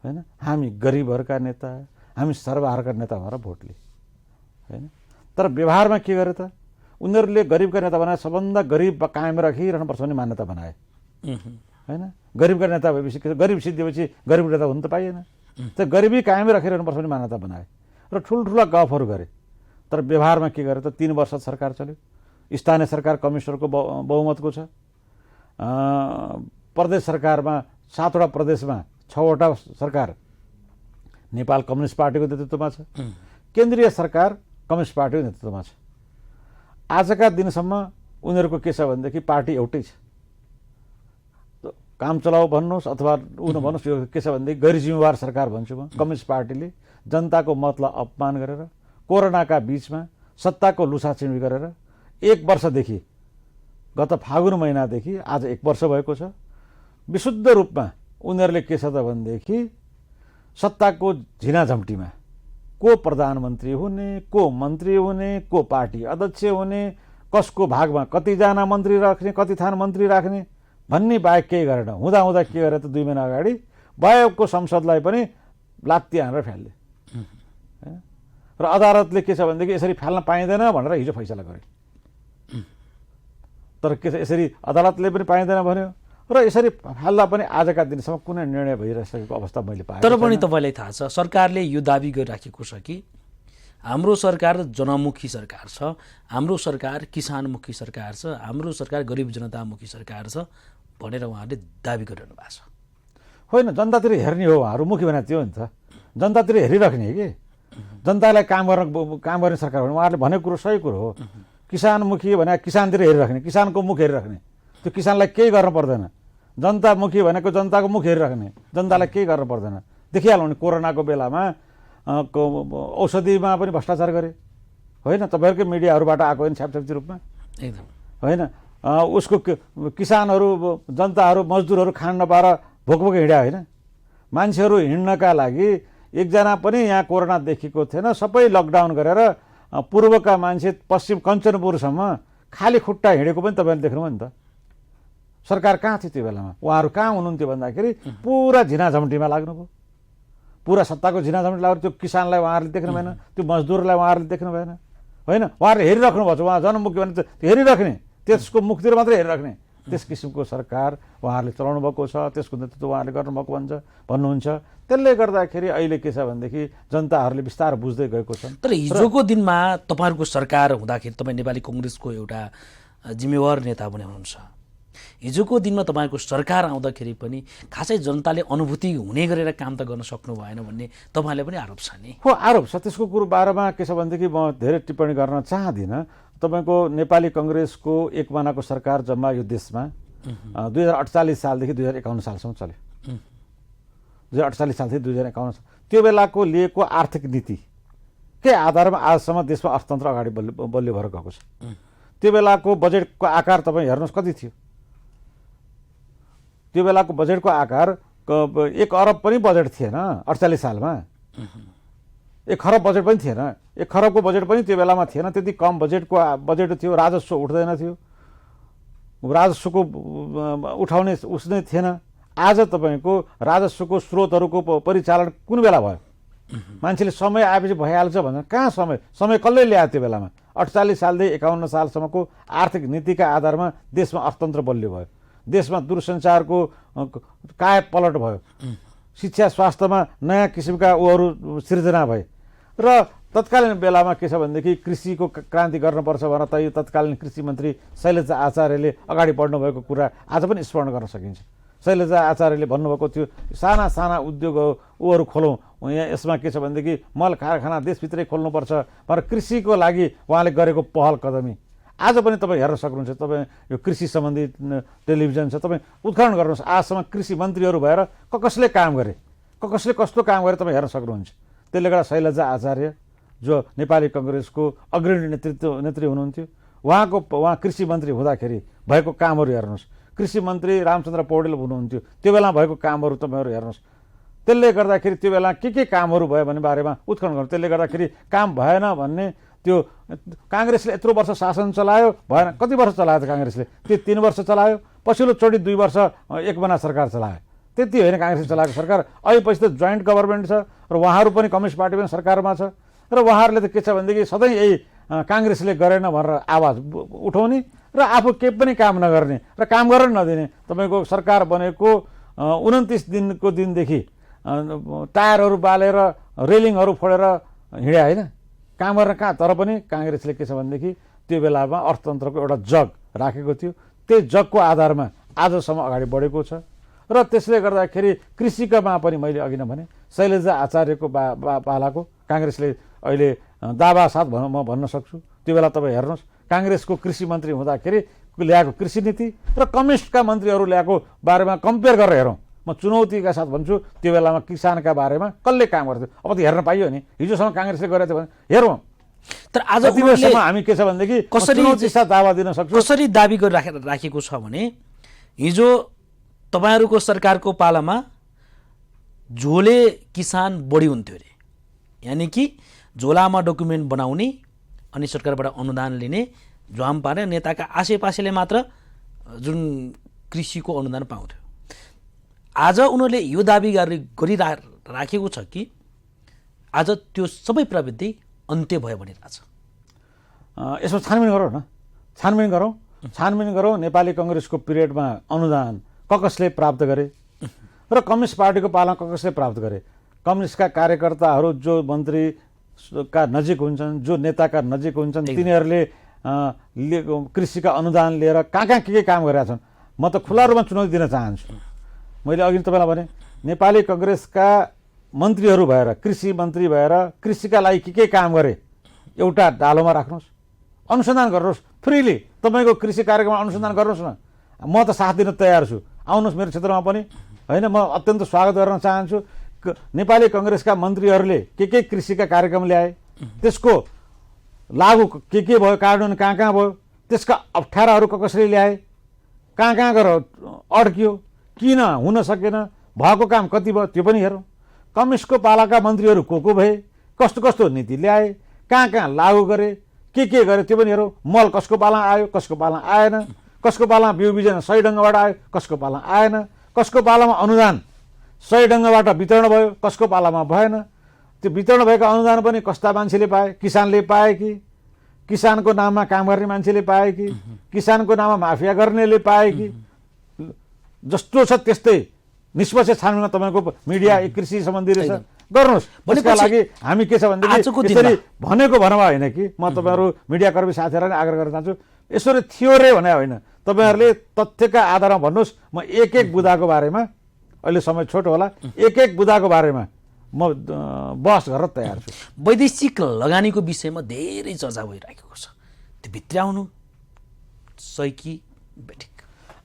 होइन, हामी गरिबहरूका नेता, हामी सर्वहाराका नेता भएर भोट लिए, होइन। तर व्यवहारमा के गरे त? उनीहरूले गरिबका नेता बनाए, सबभन्दा गरिब कायम राखिरहनुपर्छ भन्ने मान्यता बनाए, होइन। गरिबका नेता भएपछि गरिब सिद्धिएपछि गरिब नेता हुनु त पाइएन। त्यो गरिबी कायमै राखिरहनुपर्छ भन्ने मान्यता बनाए र ठुल्ठुला गफहरू गरे। तर व्यवहारमा के गरे त? 3 वर्ष सरकार चल्यो, स्थानीय सरकार कम्युनिस्टहरूको बहुमतको छ, प्रदेश सरकारमा 7वटा प्रदेशमा 6वटा सरकार नेपाल कम्युनिस्ट पार्टीको नेतृत्वमा छ, केन्द्रीय सरकार कम्युनिस्ट पार्टीको नेतृत्वमा छ। आजका दिनसम्म उनीहरूको के छ भनेदेखि पार्टी एउटै छ। काम चलाऊ भन्नुहोस् अथवा उन भन्नुहोस्, यो के छ भनेदेखि गैर जिम्मेवार सरकार भन्छु म। कम्युनिस्ट पार्टीले जनताको मतलाई अपमान गरेर कोरोनाका बीचमा सत्ताको लुसाचिन्डी गरेर 1 वर्षदेखि, गत फागुन महिनादेखि आज 1 वर्ष भएको छ, विशुद्ध रूपमा उनीहरूले के छ त भनेदेखि सत्ताको झिनाझम्टीमा को प्रधानमन्त्री हुने, को मन्त्री हुने, को पार्टी अध्यक्ष हुने, कसको भागमा कतिजना मन्त्री राख्ने, कति थान मन्त्री राख्ने भन्ने बाहेक केही गरेन। हुँदा के गरे त 2 महिना अगाडि भएको संसदलाई पनि लात्ती हानेर फ्याल्ले, र अदालतले के छ भनेदेखि यसरी फाल्न पाइँदैन भनेर हिजो फैसला गरे। तर के छ, यसरी अदालतले पनि पाइँदैन भन्यो र यसरी फाल्दा पनि आजका दिनसम्म कुनै निर्णय भइरहेको अवस्था मैले पाएँ। तर पनि तपाईँलाई थाहा छ, सरकारले यो दाबी गरिराखेको छ कि हाम्रो सरकार जनमुखी सरकार छ, हाम्रो सरकार किसानमुखी सरकार छ, हाम्रो सरकार गरिब जनतामुखी सरकार छ भनेर उहाँहरूले दाबी गरिरहनु भएको छ। होइन, जनतातिर हेर्ने हो उहाँहरू, मुखी भने त्यो नि त, जनतातिर हेरिराख्ने कि जनतालाई काम गर्ने सरकार भने उहाँहरूले भनेको कुरो सही कुरो हो। किसानमुखी भने किसानतिर हेरिराख्ने, किसानको मुख हेरिराख्ने, त्यो किसानलाई केही गर्नु पर्दैन। जनतामुखी भनेको जनताको मुख हेरिराख्ने, जनतालाई केही गर्नु पर्दैन। देखिहाल्नु नि कोरोनाको बेलामा औषधिमा पनि भ्रष्टाचार गरे, होइन, तपाईँहरूकै मिडियाहरूबाट आएको होइन छ्यापछ्याप्ती रूपमा, एकदम, होइन। उसको किसानहरू, जनताहरू, मजदुरहरू खान नपाएर भोकभोक हिँड्या, होइन। मान्छेहरू हिँड्नका लागि एकजना पनि यहाँ कोरोना देखिएको थिएन। सबै लकडाउन गरेर पूर्वका मान्छे पश्चिम कञ्चनपुरसम्म खाली खुट्टा हिँडेको पनि तपाईँले देख्नुभयो नि त। सरकार कहाँ थियो त्यो बेलामा? उहाँहरू कहाँ हुनुहुन्थ्यो भन्दाखेरि पुरा झिनाझम्टीमा लाग्नुभयो, पुरा सत्ताको झिनाझम्टी लाग्यो। त्यो किसानलाई उहाँहरूले देख्नु भएन, त्यो मजदुरलाई उहाँहरूले देख्नु भएन, होइन। उहाँहरूले हेरिराख्नु भएको छ, उहाँ जनमुखी भने हेरिराख्ने, त्यसको मुखतिर मात्रै हेरिराख्ने, त्यस किसिमको सरकार उहाँहरूले चलाउनु भएको छ, त्यसको नेतृत्व उहाँहरूले गर्नुभएको भन्नुहुन्छ। त्यसले गर्दाखेरि अहिले के छ भनेदेखि जनताहरूले बिस्तारै बुझ्दै गएको छ। तर हिजोको दिनमा तपाईँहरूको सरकार हुँदाखेरि तपाईँ नेपाली कङ्ग्रेसको एउटा जिम्मेवार नेता पनि हुनुहुन्छ। हिजोको दिनमा तपाईँको सरकार आउँदाखेरि पनि खासै जनताले अनुभूति हुने गरेर काम त गर्न सक्नु भएन भन्ने तपाईँलाई पनि आरोप छ नि? हो, आरोप छ। त्यसको कुरो बारेमा के छ भनेदेखि म धेरै टिप्पणी गर्न चाहदिनँ। तपाईँको नेपाली कङ्ग्रेसको 1 महिनाको सरकार जम्मा यो देशमा 2048 सालदेखि 2051 सालसम्म चल्यो। 2048 सालदेखि 2051 साल, त्यो बेलाको लिएको आर्थिक नीति के आधारमा आजसम्म देशमा अर्थतन्त्र अगाडि बलियो भएर गएको छ। त्यो बेलाको बजेटको आकार तपाईँ हेर्नुहोस् कति थियो? त्यो बेलाको बजेटको आकार 1 अरब पनि बजेट थिएन 48 सालमा। 1 खरब बजेट पनि थिएन। 1 खरबको बजेट पनि त्यो बेलामा थिएन। त्यति कम बजेट थियो। राजस्व उठ्दैन थियो, राजस्वको उठाउने उसनै थिएन। आज तपाईँको राजस्वको स्रोतहरूको परिचालन कुन बेला भयो? मान्छेले समय आएपछि भइहाल्छ भनेर कहाँ समय कसले ल्यायो? त्यो बेलामा 48 सालदेखि 51 सालसम्मको आर्थिक नीतिका आधारमा देशमा अर्थतन्त्र बलियो भयो। देशमा दूरसञ्चारको काय पलट भयो, शिक्षा स्वास्थ्यमा नयाँ किसिमका उहरू सिर्जना भए र तत्कालीन बेलामा के छ भनेदेखि कृषिको क्रान्ति गर्नुपर्छ भनेर त तत्कालीन कृषि मन्त्री शैलजा आचार्यले अगाडि बढ्नुभएको कुरा आज पनि स्मरण गर्न सकिन्छ। शैलजा आचार्यले भन्नुभएको थियो साना साना उद्योग उहरू खोलौँ, यहाँ यसमा के छ भनेदेखि मल कारखाना देशभित्रै खोल्नुपर्छ भनेर कृषिको लागि उहाँले गरेको पहल कदमी आज पनि तपाईँ हेर्न सक्नुहुन्छ। तपाईँ यो कृषि सम्बन्धी टेलिभिजन छ, तपाईँ उत्खनन गर्नुहोस्, आजसम्म कृषि मन्त्रीहरू भएर कसले काम गरे, कसले कस्तो काम गरे तपाईँ हेर्न सक्नुहुन्छ। त्यसले गर्दा शैलजा आचार्य जो नेपाली कङ्ग्रेसको अग्रणी नेत्री हुनुहुन्थ्यो, उहाँ कृषि मन्त्री हुँदाखेरि भएको कामहरू हेर्नुहोस्, कृषि मन्त्री रामचन्द्र पौडेल हुनुहुन्थ्यो त्यो बेला भएको कामहरू तपाईँहरू हेर्नुहोस्। त्यसले गर्दाखेरि त्यो बेला के कामहरू भयो भन्ने बारेमा उत्खनन गर्नु। त्यसले गर्दाखेरि काम भएन भन्ने त्यो काङ्ग्रेसले यत्रो वर्ष शासन चलायो, भएन, कति वर्ष चलायो त काङ्ग्रेसले? त्यो 3 वर्ष चलायो, पछिल्लो चोटि 2 वर्ष एकमना सरकार चलायो। त्यति होइन काङ्ग्रेसले चलाएको सरकार। अहिलेपछि त जोइन्ट गभर्मेन्ट छ र उहाँहरू पनि कम्युनिस्ट पार्टी पनि सरकारमा छ र उहाँहरूले त के छ भनेदेखि सधैँ यही काङ्ग्रेसले गरेन भनेर आवाज उठाउने र आफू केही पनि काम नगर्ने र काम गर्न नदिने। तपाईँको सरकार बनेको 29 दिनको दिनदेखि टायरहरू बालेर रेलिङहरू फोडेर हिँडे होइन, काम गर्न कहाँ। तर पनि काङ्ग्रेसले के छ भनेदेखि त्यो बेलामा अर्थतन्त्रको एउटा जग राखेको थियो, त्यही जगको आधारमा आजसम्म अगाडि बढेको छ। र त्यसले गर्दाखेरि कृषिकामा पनि मैले अघि नै भने शैलजा आचार्यको पालाको काङ्ग्रेसले अहिले दावा साथ म भन्न सक्छु। त्यो बेला तपाईँ हेर्नुहोस् काङ्ग्रेसको कृषि मन्त्री हुँदाखेरि ल्याएको कृषि नीति र कम्युनिस्टका मन्त्रीहरू ल्याएको बारेमा कम्पेयर गरेर हेरौँ। म चुनौतीका साथ भन्छु त्यो बेलामा किसानका बारेमा कसले काम गर्थ्यो, अब त हेर्न पाइयो नि। हिजोसम्म काङ्ग्रेसले गरेको थियो भने हेरौँ। तर आज हामी के छ भनेदेखि कसरी साथ दावा दिन सक्छु, कसरी दाबी गरिराखेको छ भने हिजो तपाईँहरूको सरकारको पालामा झोले किसान बढी हुन्थ्यो अरे, यानि कि झोलामा डकुमेन्ट बनाउने अनि सरकारबाट अनुदान लिने झ्वाम पार्ने नेताका आसेपासेले मात्र जुन कृषिको अनुदान पाउँथ्यो। आज उनीहरूले यो दाबी गरिराखेको छ कि आज त्यो सबै प्रवृत्ति अन्त्य भयो भनिरहेछ। यसमा छानबिन गरौँ न, छानबिन गरौँ नेपाली कङ्ग्रेसको पिरियडमा अनुदान कसले प्राप्त गरे र कम्युनिस्ट पार्टीको पालामा कसले प्राप्त गरे। कम्युनिस्टका कार्यकर्ताहरू जो मन्त्रीका नजिक हुन्छन्, जो नेताका नजिक हुन्छन्, तिनीहरूले कृषिका अनुदान लिएर कहाँ के काम गरेका छन्। म त खुला रूपमा चुनौती दिन चाहन्छु। मैले अघि तपाईँलाई भने नेपाली कङ्ग्रेसका मन्त्रीहरू भएर कृषि मन्त्री भएर कृषिका लागि के काम गरे एउटा डालोमा राख्नुहोस्, अनुसन्धान गर्नुहोस्, फ्रीली तपाईँको कृषि कार्यक्रममा अनुसन्धान गर्नुहोस् न। म त साथ दिन तयार छु, आउनुहोस् मेरो क्षेत्रमा पनि होइन। म अत्यन्त स्वागत गर्न चाहन्छु। नेपाली कङ्ग्रेसका मन्त्रीहरूले के कृषिका कार्यक्रम ल्याए, त्यसको लागु के भयो, कार्यान्वयन कहाँ भयो, त्यसका अप्ठ्याराहरू कसरी ल्याए, कहाँ गएर अड्कियो, किन हुन सकेन, भएको काम कति भयो त्यो पनि हेरौँ। कम्युनिस्टको पालाका मन्त्रीहरू को भए, कस्तो नीति ल्याए, कहाँ लागु गरे, के गरे त्यो पनि हेरौँ। मल कसको पाला आयो, कसको पाला आएन, कसको पालामा बिउ बिजन सही ढङ्गबाट आयो, कसको पालामा आएन, कसको पालामा अनुदान सही ढङ्गबाट वितरण भयो, कसको पालामा भएन। त्यो वितरण भएको अनुदान पनि कस्ता मान्छेले पाए, किसानले पाए कि किसानको नाममा काम गर्ने मान्छेले पाए कि किसानको नाममा माफिया गर्नेले पाए कि। जस्तो छ त्यस्तै निष्पक्ष छानबिनमा तपाईँको मिडिया कृषि सम्बन्धी रहेछ, गर्नुहोस्। त्यसका लागि हामी के छ भनेदेखि यसरी भनेको भरमा होइन कि म तपाईँहरू मिडियाकर्मी साथीहरूलाई आग्रह गर्न चाहन्छु, यसरी थियो रे भने होइन, तपाईँहरूले तथ्यका आधारमा भन्नुहोस्। म एक बुदाको बारेमा, अहिले समय छोटो होला, एक बुदाको बारेमा म बहस गरेर तयार छु। वैदेशिक लगानीको विषयमा धेरै चर्चा भइरहेको छ, त्यो भित्र्याउनु सही कि बेठिक?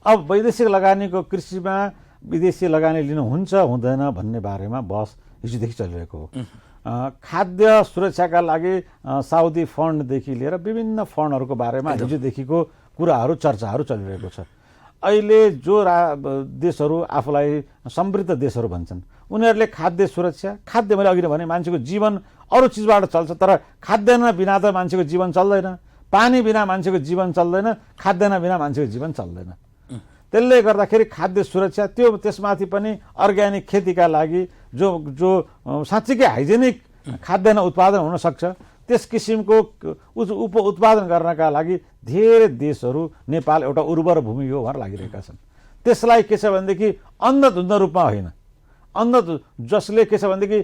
अब वैदेशिक लगानीको कृषिमा विदेशी लगानी लिनु हुन्छ हुँदैन भन्ने बारेमा बहस हिजोदेखि चलिरहेको हो। खाद्य सुरक्षाका लागि साउदी फन्डदेखि लिएर विभिन्न फन्डहरूको बारेमा हिजोदेखिको कुराहरू चर्चाहरू चलिरहेको छ। अहिले जो देशहरू आफूलाई समृद्ध देशहरू भन्छन् उनीहरूले खाद्य सुरक्षा, खाद्य मैले अघि नै भने मान्छेको जीवन अरू चिजबाट चल्छ, तर खाद्यान्न बिना त मान्छेको जीवन चल्दैन, पानी बिना मान्छेको जीवन चल्दैन, खाद्यान्न बिना मान्छेको जीवन चल्दैन। त्यसले गर्दाखेरि खाद्य सुरक्षा, त्यो त्यसमाथि पनि अर्ग्यानिक खेतीका लागि जो साँच्चीकै हाइजेनिक खाद्यान्न उत्पादन हुन सक्छ त्यस किसिमको उत्पादन गर्नका लागि धेरै देशहरू, नेपाल एउटा उर्वर भूमि हो भनेर लागिरहेका छन्। त्यसलाई के छ भनेदेखि अन्धधुन्ध रूपमा होइन, जसले के छ भनेदेखि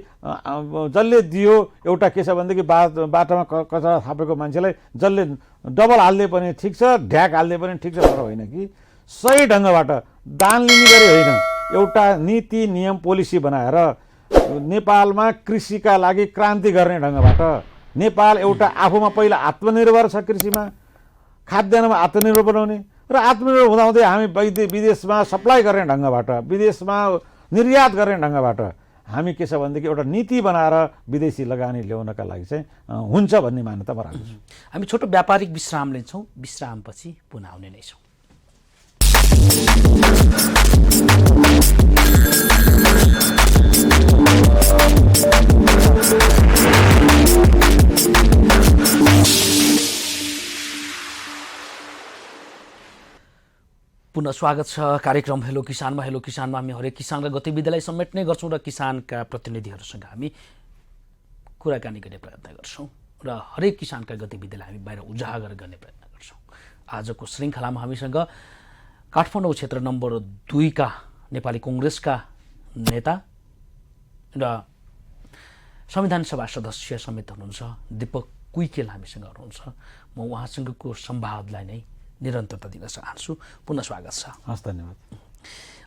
जसले दियो एउटा के छ भनेदेखि बाटोमा कचरा थापेको मान्छेलाई जसले डबल हाल्दै पनि ठिक छ, ढ्याक हाल्दै पनि ठिक छ भनेर होइन कि सही ढङ्गबाट दान लिने गरी होइन, एउटा नीति नियम पोलिसी बनाएर नेपालमा कृषिका लागि क्रान्ति गर्ने ढङ्गबाट नेपाल एउटा आफूमा पहिला आत्मनिर्भर छ, कृषिमा खाद्यान्नमा आत्मनिर्भर बनाउने र आत्मनिर्भर हुँदाहुँदै हामी विदेशमा सप्लाई गर्ने ढङ्गबाट, विदेशमा निर्यात गर्ने ढङ्गबाट हामी के छ भनेदेखि एउटा नीति बनाएर विदेशी लगानी ल्याउनका लागि चाहिँ हुन्छ भन्ने मान्यता म राख्छु। हामी छोटो व्यापारिक विश्राम लिन्छौँ, विश्रामपछि पुनः आउने नै छौँ। पुनः स्वागत छ कार्यक्रम हेलो किसानमा। हेलो किसानमा हामी हरेक किसानका गतिविधिलाई समेट्ने गर्छौँ र किसानका प्रतिनिधिहरूसँग हामी कुराकानी गर्ने प्रयत्न गर्छौँ र हरेक किसानका गतिविधिलाई हामी बाहिर उजागर गर्ने प्रयत्न गर्छौँ। आजको श्रृङ्खलामा हामीसँग काठमाडौँ क्षेत्र नम्बर 2 का नेपाली कङ्ग्रेसका नेता र संविधान सभा सदस्य समेत हुनुहुन्छ दीपक कुइकेल हामीसँग हुनुहुन्छ। म उहाँसँगको संवादलाई नै निरन्तरता दिन चाहन्छु। पुनः स्वागत छ। हस्, धन्यवाद।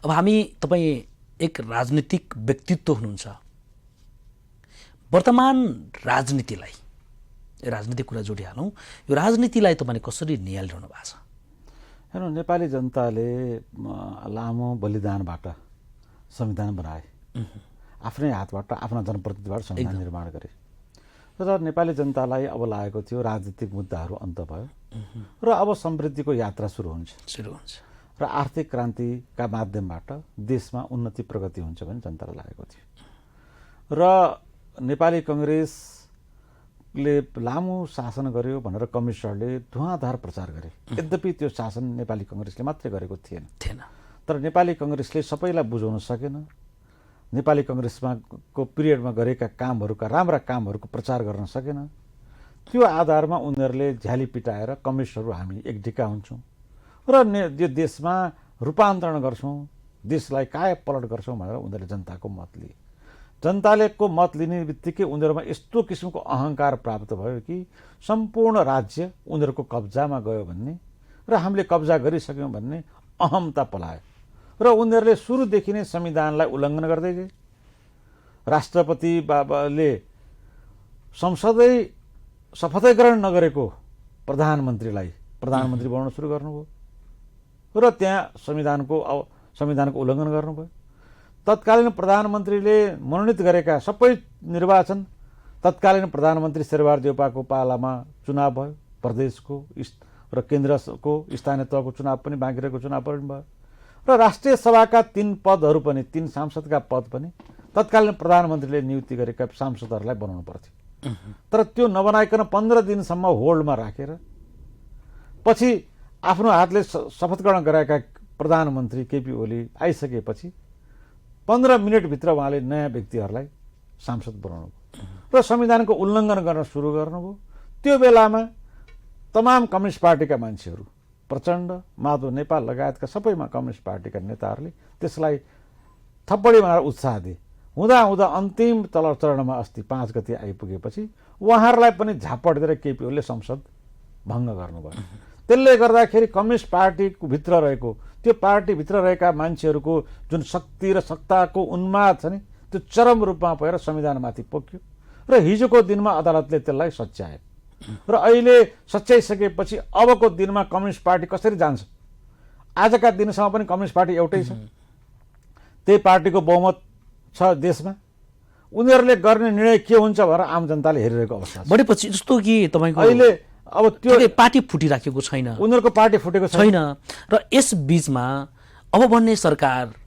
अब तपाईँ एक राजनीतिक व्यक्तित्व हुनुहुन्छ। वर्तमान राजनीतिक कुरा जोडिहालौँ, यो राजनीतिलाई तपाईँले कसरी निहालिरहनु भएको छ? हेर्नु, नेपाली जनताले लामो बलिदानबाट संविधान बनाए, आफ्नै हातबाट आफ्ना जनप्रतिनिधिबाट संविधान निर्माण गरे र नेपाली जनतालाई अब लागेको थियो राजनीतिक मुद्दाहरू अन्त भयो र अब समृद्धिको यात्रा सुरु हुन्छ र आर्थिक क्रान्तिका माध्यमबाट देशमा उन्नति प्रगति हुन्छ भन्ने जनतालाई लागेको थियो र नेपाली कङ्ग्रेसले लामो शासन गर्यो भनेर कम्युनिस्टहरूले धुवाँधार प्रचार गरे। यद्यपि त्यो शासन नेपाली कङ्ग्रेसले मात्रै गरेको थिएन, तर नेपाली कङ्ग्रेसले सबैलाई बुझाउन सकेन। नेपाली कङ्ग्रेसमा को पिरियडमा गरेका कामहरूका राम्रा कामहरूको प्रचार गर्न सकेन। त्यो आधारमा उनीहरूले झ्याली पिटाएर कम्युनिस्टहरू हामी एकढिका हुन्छौँ र यो देशमा रूपान्तरण गर्छौँ, देशलाई काया पलट गर्छौँ भनेर उनीहरूले जनताको मत लिए। जनताले को मत लिने बित्तिकै उनीहरूमा यस्तो किसिमको अहङ्कार प्राप्त भयो कि सम्पूर्ण राज्य उनीहरूको कब्जामा गयो भन्ने र हामीले कब्जा गरिसक्यौँ भन्ने अहमता पलायो र उनीहरूले सुरुदेखि नै संविधानलाई उल्लङ्घन गर्दै गए। राष्ट्रपति बाबाले संसदै शपथै ग्रहण नगरेको प्रधानमन्त्रीलाई प्रधानमन्त्री बनाउन सुरु गर्नुभयो र त्यहाँ संविधानको उल्लङ्घन गर्नुभयो। तत्कालीन प्रधानमन्त्रीले मनोनित गरेका सबै निर्वाचन तत्कालीन प्रधानमन्त्री शेरबहादुर देउपाको पालामा चुनाव भयो, प्रदेशको र केन्द्रको स्थानीय तहको चुनाव पनि, बाँकी रहेको चुनाव पनि भयो र राष्ट्रिय सभाका 3 पदहरू पनि, 3 सांसदका पद पनि तत्कालीन प्रधानमन्त्रीले नियुक्ति गरेका सांसदहरूलाई बनाउनु पर्थ्यो। तर त्यो नबनाइकन 15 दिनसम्म होल्डमा राखेर पछि आफ्नो हातले शपथ ग्रहण गराएका प्रधानमन्त्री केपी ओली आइसकेपछि 15 मिनटभित्र उहाँले नयाँ व्यक्तिहरूलाई सांसद बनाउनु र संविधानको उल्लङ्घन गर्न सुरु गर्नुभयो। त्यो बेलामा तमाम कम्युनिस्ट पार्टीका मान्छेहरू, प्रचण्ड, माधव नेपाल लगायतका सबैमा कम्युनिस्ट पार्टीका नेताहरूले त्यसलाई थप्पडी बनाएर उत्साह दिए। हुँदा अन्तिम तल चरणमा अस्ति 5 गते आइपुगेपछि उहाँहरूलाई पनि झापड दिएर केपी ओलीले संसद भङ्ग गर्नुभयो। त्यसले गर्दाखेरि कम्युनिस्ट पार्टीको भित्र रहेको, त्यो पार्टीभित्र रहेका मान्छेहरूको जुन शक्ति र सत्ताको उन्माद छ नि, त्यो चरम रूपमा भएर संविधानमाथि पोख्यो र हिजोको दिनमा अदालतले त्यसलाई सच्यायो र अहिले सच्याइसकेपछि अबको दिनमा कम्युनिस्ट पार्टी कसरी जान्छ? आजका दिनसम्म पनि कम्युनिस्ट पार्टी एउटै छ, त्यही पार्टीको बहुमत छ देशमा। उनीहरूले गर्ने निर्णय के हुन्छ भनेर आम जनताले हेरिरहेको अवस्था छ। भनेपछि जस्तो कि तपाईँको अहिले अब त्यो पार्टी फुटिराखेको छैन, उनीहरूको पार्टी फुटेको छैन र यस बीचमा अब बन्ने सरकार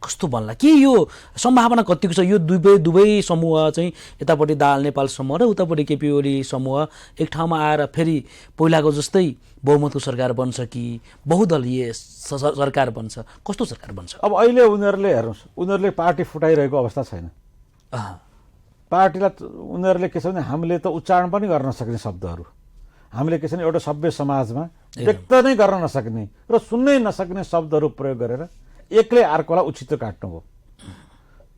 कस्तो बन्ला? के यो सम्भावना कतिको छ? यो दुवै समूह चाहिँ यतापट्टि दाहाल नेपाल समूह र उतापट्टि केपी ओली समूह एक ठाउँमा आएर फेरि पहिलाको जस्तै बहुमतको सरकार बन्छ कि बहुदलीय सरकार बन्छ? कस्तो सरकार बन्छ? अब अहिले उनीहरूले हेर्नुहोस्, उनीहरूले पार्टी फुटाइरहेको अवस्था छैन। पार्टीलाई उनीहरूले के छ भने हामीले त उच्चारण पनि गर्न सक्ने शब्दहरू, हामीले के छ भने एउटा सभ्य समाजमा व्यक्त नै गर्न नसक्ने र सुन्नै नसक्ने शब्दहरू प्रयोग गरेर एकले अर्कोलाई उछितो काट्नु हो।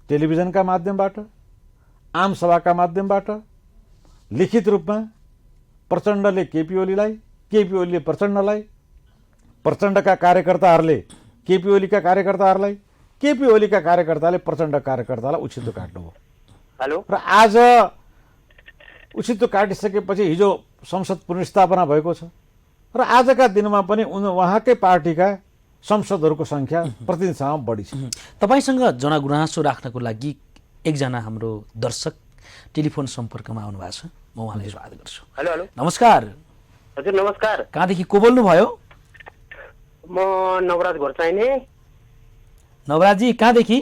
टेलिभिजनका माध्यमबाट, आम सभाका माध्यमबाट, लिखित रूपमा प्रचण्डले केपी ओलीलाई, केपी ओलीले प्रचण्डलाई, प्रचण्डका कार्यकर्ताहरूले केपी ओलीका कार्यकर्ताहरूलाई, केपी ओलीका कार्यकर्ताले प्रचण्ड कार्यकर्तालाई उछितो काट्नु हो। हेलो। र आज उछितो काटिसकेपछि हिजो संसद पुनर्स्थापना भएको छ र आजका दिनमा पनि उहाँकै पार्टीका संसदहरूको सङ्ख्या प्रतिनिधिसम्म बढी छ। तपाईसँग जनगुनासो राख्नको लागि एकजना हाम्रो दर्शक टेलिफोन सम्पर्कमा आउनु भएको छ, म उहाँलाई स्वागत गर्छु। Hello hello. नमस्कार। हजुर नमस्कार। कहाँदेखि को बोल्नुभयो? म नवराज घोर्चाइने। नवराजी कहाँदेखि?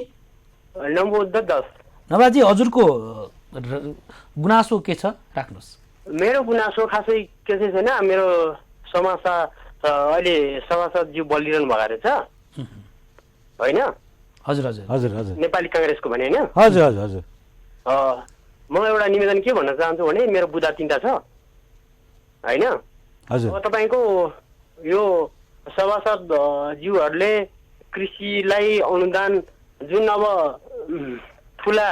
नम्बु 10। नवराजी हजुरको गुनासो के छ राख्नुहोस्। मेरो गुनासो खासै के चाहिँ छैन। मेरो अहिले सभासदज्यू बलिरहनु भएको रहेछ होइन? हजुर हजुर हजुर हजुर नेपाली काङ्ग्रेसको भने होइन? हजुर हजुर हजुर। म एउटा निवेदन के भन्न चाहन्छु भने मेरो बुदा 3टा छ होइन? हजुर। अब तपाईँको यो सभासदज्यूहरूले कृषिलाई अनुदान जुन अब ठुला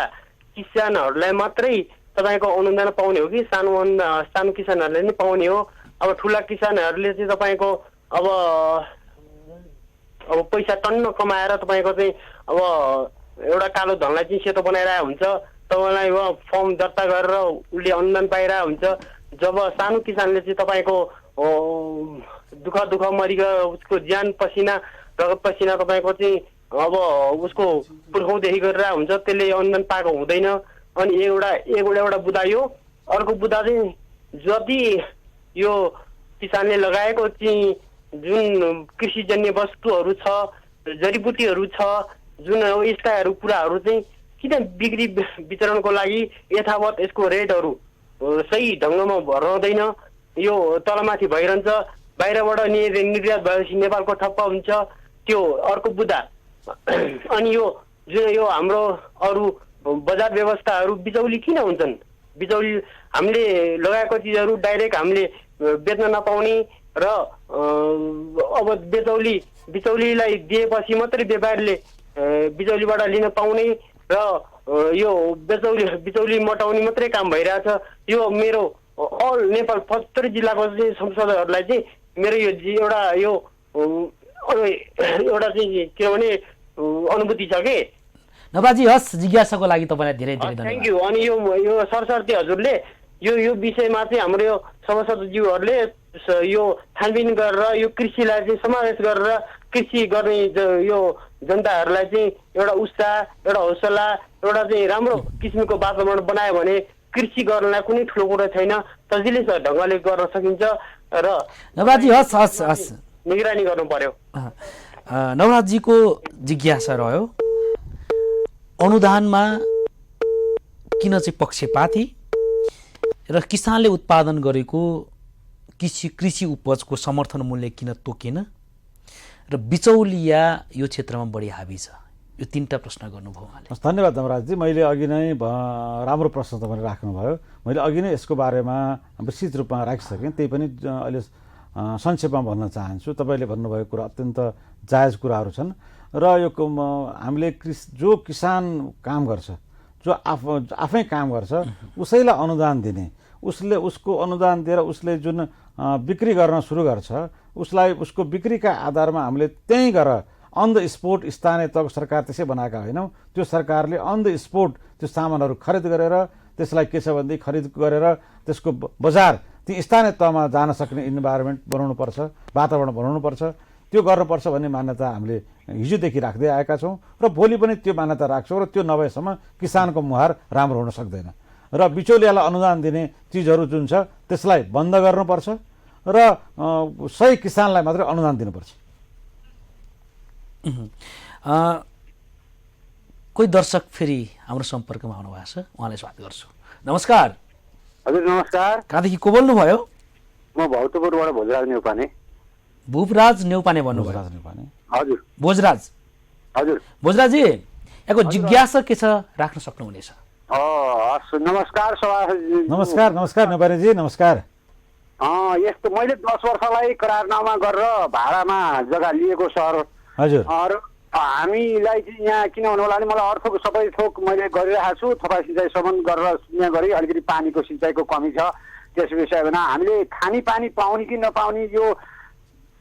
किसानहरूलाई मात्रै तपाईँको अनुदान पाउने हो कि सानो किसानहरूले नै पाउने हो? अब ठुला किसानहरूले चाहिँ तपाईँको अब पैसा टन्न कमाएर तपाईँको चाहिँ अब एउटा कालो धनलाई चाहिँ सेतो बनाइरहेको हुन्छ। तपाईँलाई फर्म दर्ता गरेर उसले अनुदान पाइरहेको हुन्छ। जब सानो किसानले चाहिँ तपाईँको दुःख मरिगयो, उसको ज्यान पसिना रगत पसिना तपाईँको चाहिँ अब उसको पुर्खौँदेखि गरिरहेको हुन्छ, त्यसले अनुदान पाएको हुँदैन। अनि एउटा बुदा यो। अर्को बुदा चाहिँ जति यो किसानले लगाएको चाहिँ जुन कृषिजन्य वस्तुहरू छ, जडीबुटीहरू छ, जुन यस्ताहरू कुराहरू चाहिँ किन बिक्री वितरणको लागि यथावत यसको रेटहरू सही ढङ्गमा रहँदैन? यो तलमाथि भइरहन्छ। बाहिरबाट निर्यात भएपछि नेपालको ठप्प हुन्छ, त्यो अर्को बुदा। अनि यो जुन यो हाम्रो अरू बजार व्यवस्थाहरू बिचौली किन हुन्छन्? बिचौली हामीले लगाएको चिजहरू डाइरेक्ट हामीले बेच्न नपाउने र अब बिचौलीलाई दिएपछि मात्रै व्यापारीले बिचौलीबाट लिन पाउने र यो बिचौली मटाउने मात्रै काम भइरहेछ। यो मेरो अल नेपाल 75 जिल्लाको चाहिँ संसदहरूलाई चाहिँ मेरो यो एउटा चाहिँ किनभने अनुभूति छ के। नवराजी हस्, जिज्ञासाको लागि तपाईँलाई धेरै धेरै धन्यवाद। Thank you. अनि यो सरसर्ती हजुरले यो विषयमा चाहिँ हाम्रो यो सभासदज्यूहरूले यो छानबिन गरेर यो कृषिलाई चाहिँ समावेश गरेर कृषि गर्ने यो जनताहरूलाई चाहिँ एउटा उत्साह, एउटा हौसला, एउटा चाहिँ राम्रो किसिमको वातावरण बनायो भने कृषि गर्नलाई कुनै ठुलो कुरो छैन, सजिलै ढङ्गले गर्न सकिन्छ। र नवराजी हस् निगरानी गर्नु पर्यो। नवराजीको जिज्ञासा रह्यो अनुदानमा किन चाहिँ पक्षपाती र किसानले उत्पादन गरेको कृषि उपजको समर्थन मूल्य किन तोकेन र बिचौलिया यो क्षेत्रमा बढी हावी छ? यो 3टा प्रश्न गर्नुभयो उहाँले। धन्यवाद नवराजजी। मैले अघि नै राम्रो प्रश्न तपाईँले राख्नुभयो। मैले अघि नै यसको बारेमा विस्तृत रूपमा राखिसकेँ, त्यही पनि अहिले संक्षेपमा भन्न चाहन्छु। तपाईँले भन्नुभएको कुरा अत्यन्त जायज कुराहरू छन् र यो हामीले जो किसान काम गर्छ, जो आफै काम गर्छ, उसैलाई अनुदान दिने, उसको अनुदान दिएर उसले जुन बिक्री गर्न सुरु गर्छ, उसलाई उसको बिक्रीका आधारमा हामीले त्यहीँ गएर अन द स्पोट, स्थानीय तहको सरकार त्यसै बनाएका होइनौँ, त्यो सरकारले अन द स्पोट त्यो सामानहरू खरिद गरेर त्यसलाई के छ भनेदेखि खरिद गरेर त्यसको बजार ती स्थानीय तहमा जान सक्ने इन्भाइरोमेन्ट बनाउनुपर्छ, वातावरण बनाउनुपर्छ। त्यो गर्नुपर्छ भन्ने मान्यता हामीले हिजोदेखि राख्दै आएका छौँ र भोलि पनि त्यो मान्यता राख्छौँ र त्यो नभएसम्म किसानको मुहार राम्रो हुन सक्दैन। र बिचौलियालाई अनुदान दिने चिजहरू जुन छ त्यसलाई बन्द गर्नुपर्छ र सही किसानलाई मात्रै अनुदान दिनुपर्छ। कोही दर्शक फेरि हाम्रो सम्पर्कमा आउनु भएको छ, उहाँलाई स्वागत गर्छु। नमस्कार। हजुर नमस्कार। कहाँदेखि को बोल्नुभयो? म भौतपुरबाट भोजराज नेउपाने। भूपराज नेउपाने भन्नुभयो? हजुर भोजराज। हजुर भोजराजी यहाँको जिज्ञासा के छ राख्न सक्नुहुनेछ। नमस्कार नमस्कार नेपालीजी, नमस्कार। यस्तो मैले 10 वर्षलाई करारनामा गरेर भाडामा जग्गा लिएको सर। हजुर र हामीलाई चाहिँ यहाँ किन हुनु होला भने मलाई अर्थको सबै थोक मैले गरिरहेको छु। थपाई सिँचाइसम्म गरेर यहाँ गरी अलिकति पानीको सिँचाइको कमी छ। त्यस विषयमा हामीले खानेपानी पाउने कि नपाउने, यो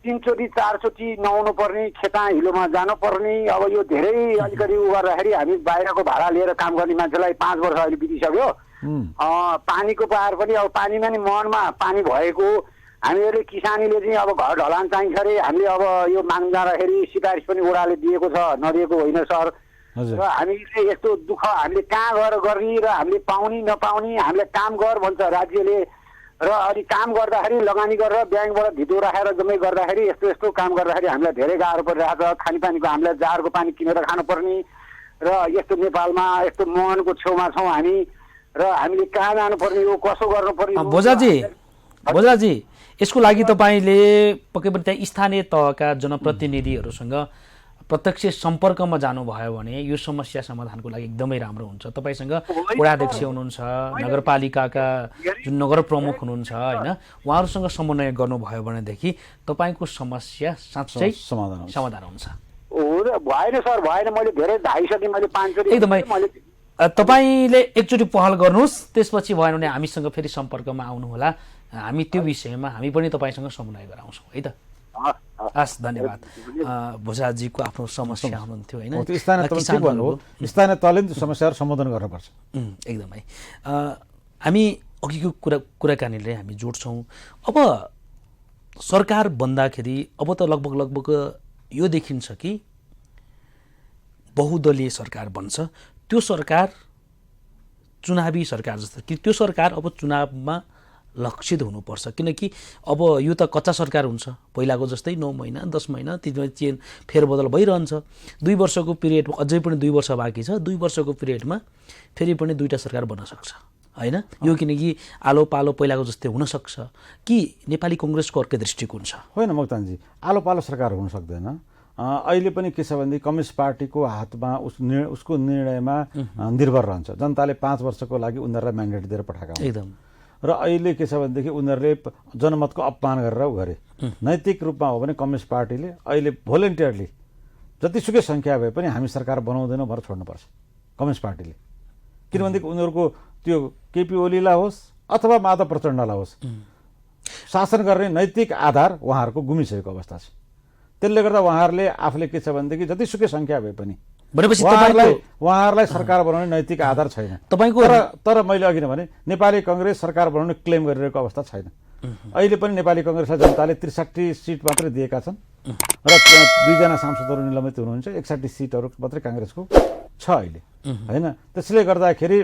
3 चोटि 4 चोटि नुहाउनु पर्ने, खेता हिलोमा जानुपर्ने, अब यो धेरै अलिकति उ गर्दाखेरि हामी बाहिरको भाडा लिएर काम गर्ने मान्छेलाई 5 वर्ष अहिले बितिसक्यो। पानीको पार पनि अब पानीमा नि मुहानमा पानी भएको, हामीहरूले किसानीले चाहिँ अब घर ढलान चाहिन्छ अरे, हामीले अब यो माग जाँदाखेरि सिफारिस पनि ओडाले दिएको छ, नदिएको होइन सर। र हामीले यस्तो दुःख हामीले कहाँ गएर गर्ने र हामीले पाउने नपाउने, हामीले काम गर भन्छ राज्यले, र अनि काम गर्दाखेरि लगानी गरेर ब्याङ्कबाट धितो राखेर जम्मै गर्दाखेरि यस्तो यस्तो काम गर्दाखेरि हामीलाई धेरै गाह्रो परिरहेको छ। खानेपानीको हामीलाई जारको पानी किनेर खानुपर्ने, र यस्तो नेपालमा यस्तो मुहानको छेउमा छौँ हामी, र हामीले कहाँ जानुपर्ने, यो कसो गर्नुपर्ने। भोजाजी यसको लागि तपाईँले पक्कै पनि त्यहाँ स्थानीय तहका जनप्रतिनिधिहरूसँग प्रत्यक्ष सम्पर्कमा जानुभयो भने यो समस्या समाधानको लागि एकदमै राम्रो हुन्छ। तपाईँसँग वडाध्यक्ष हुनुहुन्छ, नगरपालिकाका जुन नगर प्रमुख हुनुहुन्छ होइन, उहाँहरूसँग समन्वय गर्नुभयो भनेदेखि तपाईँको समस्या साँच्चै समाधान हुन्छ। भएन सर, भएन। मैले धेरै धाइसकेँ, मैले 5 चोटि एकदमै। तपाईँले एकचोटि पहल गर्नुहोस्, त्यसपछि भएन भने हामीसँग फेरि सम्पर्कमा आउनुहोला, हामी त्यो विषयमा हामी पनि तपाईँसँग समन्वय गराउँछौँ है त। हस्, धन्यवाद। भोजाजीको आफ्नो समस्या हुनुहुन्थ्यो होइन, स्थानीय तहले त्यो समस्याहरू सम्बोधन गर्नुपर्छ। एकदमै। हामी अघिको कुराकानीले हामी जोड्छौँ। अब सरकार बन्दाखेरि अब त लगभग यो देखिन्छ कि बहुदलीय सरकार बन्छ। त्यो सरकार चुनावी सरकार जस्तो कि त्यो सरकार अब चुनावमा लक्षित हुनुपर्छ, किनकि अब यो त कच्चा सरकार हुन्छ, पहिलाको जस्तै 9 महिना 10 महिना त्यसमा चेन फेरबदल भइरहन्छ। 2 वर्षको पिरियडमा अझै पनि 2 वर्ष बाँकी छ, 2 वर्षको पिरियडमा फेरि पनि 2टा सरकार बन्न सक्छ होइन। यो किनकि आलो पालो पहिलाको जस्तै हुनसक्छ कि नेपाली कङ्ग्रेसको अर्कै दृष्टिकोण छ? होइन मोक्तानजी, आलो पालो सरकार हुन सक्दैन। अहिले पनि के छ भनेदेखि कम्युनिस्ट पार्टीको हातमा उसको निर्णयमा निर्भर रहन्छ। जनताले 5 वर्षको लागि उनीहरूलाई म्यान्डेट दिएर पठाएका हुन् एकदम। र अहिले के छ भनेदेखि उनीहरूले जनमतको अपमान गरेर गरे। नैतिक रूपमा हो भने कम्युनिस्ट पार्टीले अहिले भोलिन्टियरली जतिसुकै सङ्ख्या भए पनि हामी सरकार बनाउँदैनौँ भनेर छोड्नुपर्छ कम्युनिस्ट पार्टीले। किनभनेदेखि उनीहरूको त्यो केपी ओलीलाई होस् अथवा माधव प्रचण्डलाई होस्, शासन गर्ने नैतिक आधार उहाँहरूको गुमिसकेको अवस्था छ। त्यसले गर्दा उहाँहरूले आफूले के छ भनेदेखि जतिसुकै सङ्ख्या भए पनि उहाँहरूलाई सरकार बनाउने नैतिक आधार छैन तपाईँको। तर मैले अघि नै भने नेपाली कङ्ग्रेस सरकार बनाउने क्लेम गरिरहेको अवस्था छैन। अहिले पनि नेपाली कङ्ग्रेसलाई जनताले 63 सिट मात्रै दिएका छन् र 2 जना सांसदहरू निलम्बित हुनुहुन्छ। 61 सिटहरू मात्रै काङ्ग्रेसको छ अहिले होइन। त्यसले गर्दाखेरि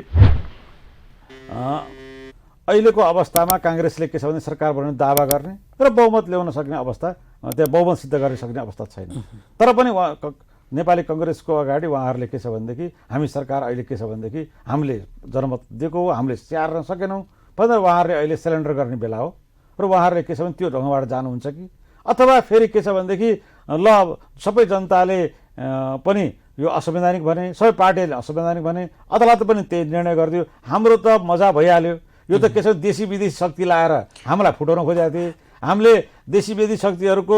अहिलेको अवस्थामा काङ्ग्रेसले के छ भने सरकार बनाउने दावा गर्ने र बहुमत ल्याउन सक्ने अवस्था, त्यहाँ बहुमत सिद्ध गर्न सक्ने अवस्था छैन। तर पनि नेपाली कङ्ग्रेसको अगाडि उहाँहरूले के छ भनेदेखि हामी सरकार अहिले के छ भनेदेखि हामीले जनमत दिएको हो, हामीले स्याहार्न सकेनौँ भनेर उहाँहरूले अहिले सिलेन्डर गर्ने बेला हो। र उहाँहरूले के छ भने त्यो ढङ्गबाट जानुहुन्छ कि अथवा फेरि के छ भनेदेखि ल सबै जनताले पनि यो असंवैधानिक भने, सबै पार्टीले असंवैधानिक भने, अदालत पनि त्यही निर्णय गरिदियो, हाम्रो त मजा भइहाल्यो। यो त के छ देशी विदेशी शक्ति लाएर हामीलाई फुटाउन खोजेका थिए, हामीले देशी विदेशी शक्तिहरूको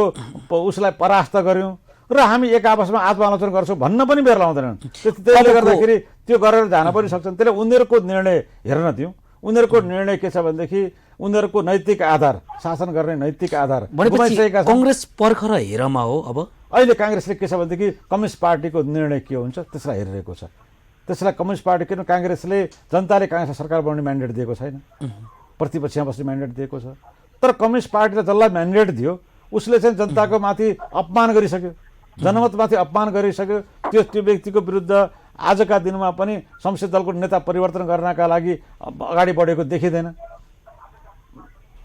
उसलाई परास्त गऱ्यौँ र हामी एक आपसमा आत्मालोचना गर्छौँ भन्न पनि बेर लाउँदैनन्। त्यसले गर्दाखेरि त्यो गरेर जान पनि सक्छन्। त्यसले उनीहरूको निर्णय हेर्न दिउँ। उनीहरूको निर्णय के छ भनेदेखि उनीहरूको नैतिक आधार, शासन गर्ने नैतिक आधार गुमाइसकेका छन्। कङ्ग्रेस पर्खर हेरमा हो। अब अहिले काङ्ग्रेसले के छ भनेदेखि कम्युनिस्ट पार्टीको निर्णय के हुन्छ त्यसलाई हेरिरहेको छ। त्यसलाई कम्युनिस्ट पार्टी किन काङ्ग्रेसले जनताले काङ्ग्रेसलाई सरकार बनाउने म्यान्डेट दिएको छैन, प्रतिपक्षमा बस्ने म्यान्डेट दिएको छ। तर कम्युनिस्ट पार्टीले जसलाई म्यान्डेट दियो उसले चाहिँ जनताको माथि अपमान गरिसक्यो, जनमतमाथि अपमान गरिसक्यो। त्यो व्यक्तिको विरुद्ध आजका दिनमा पनि संसदीय दलको नेता परिवर्तन गर्नका लागि अगाडि बढेको देखिँदैन।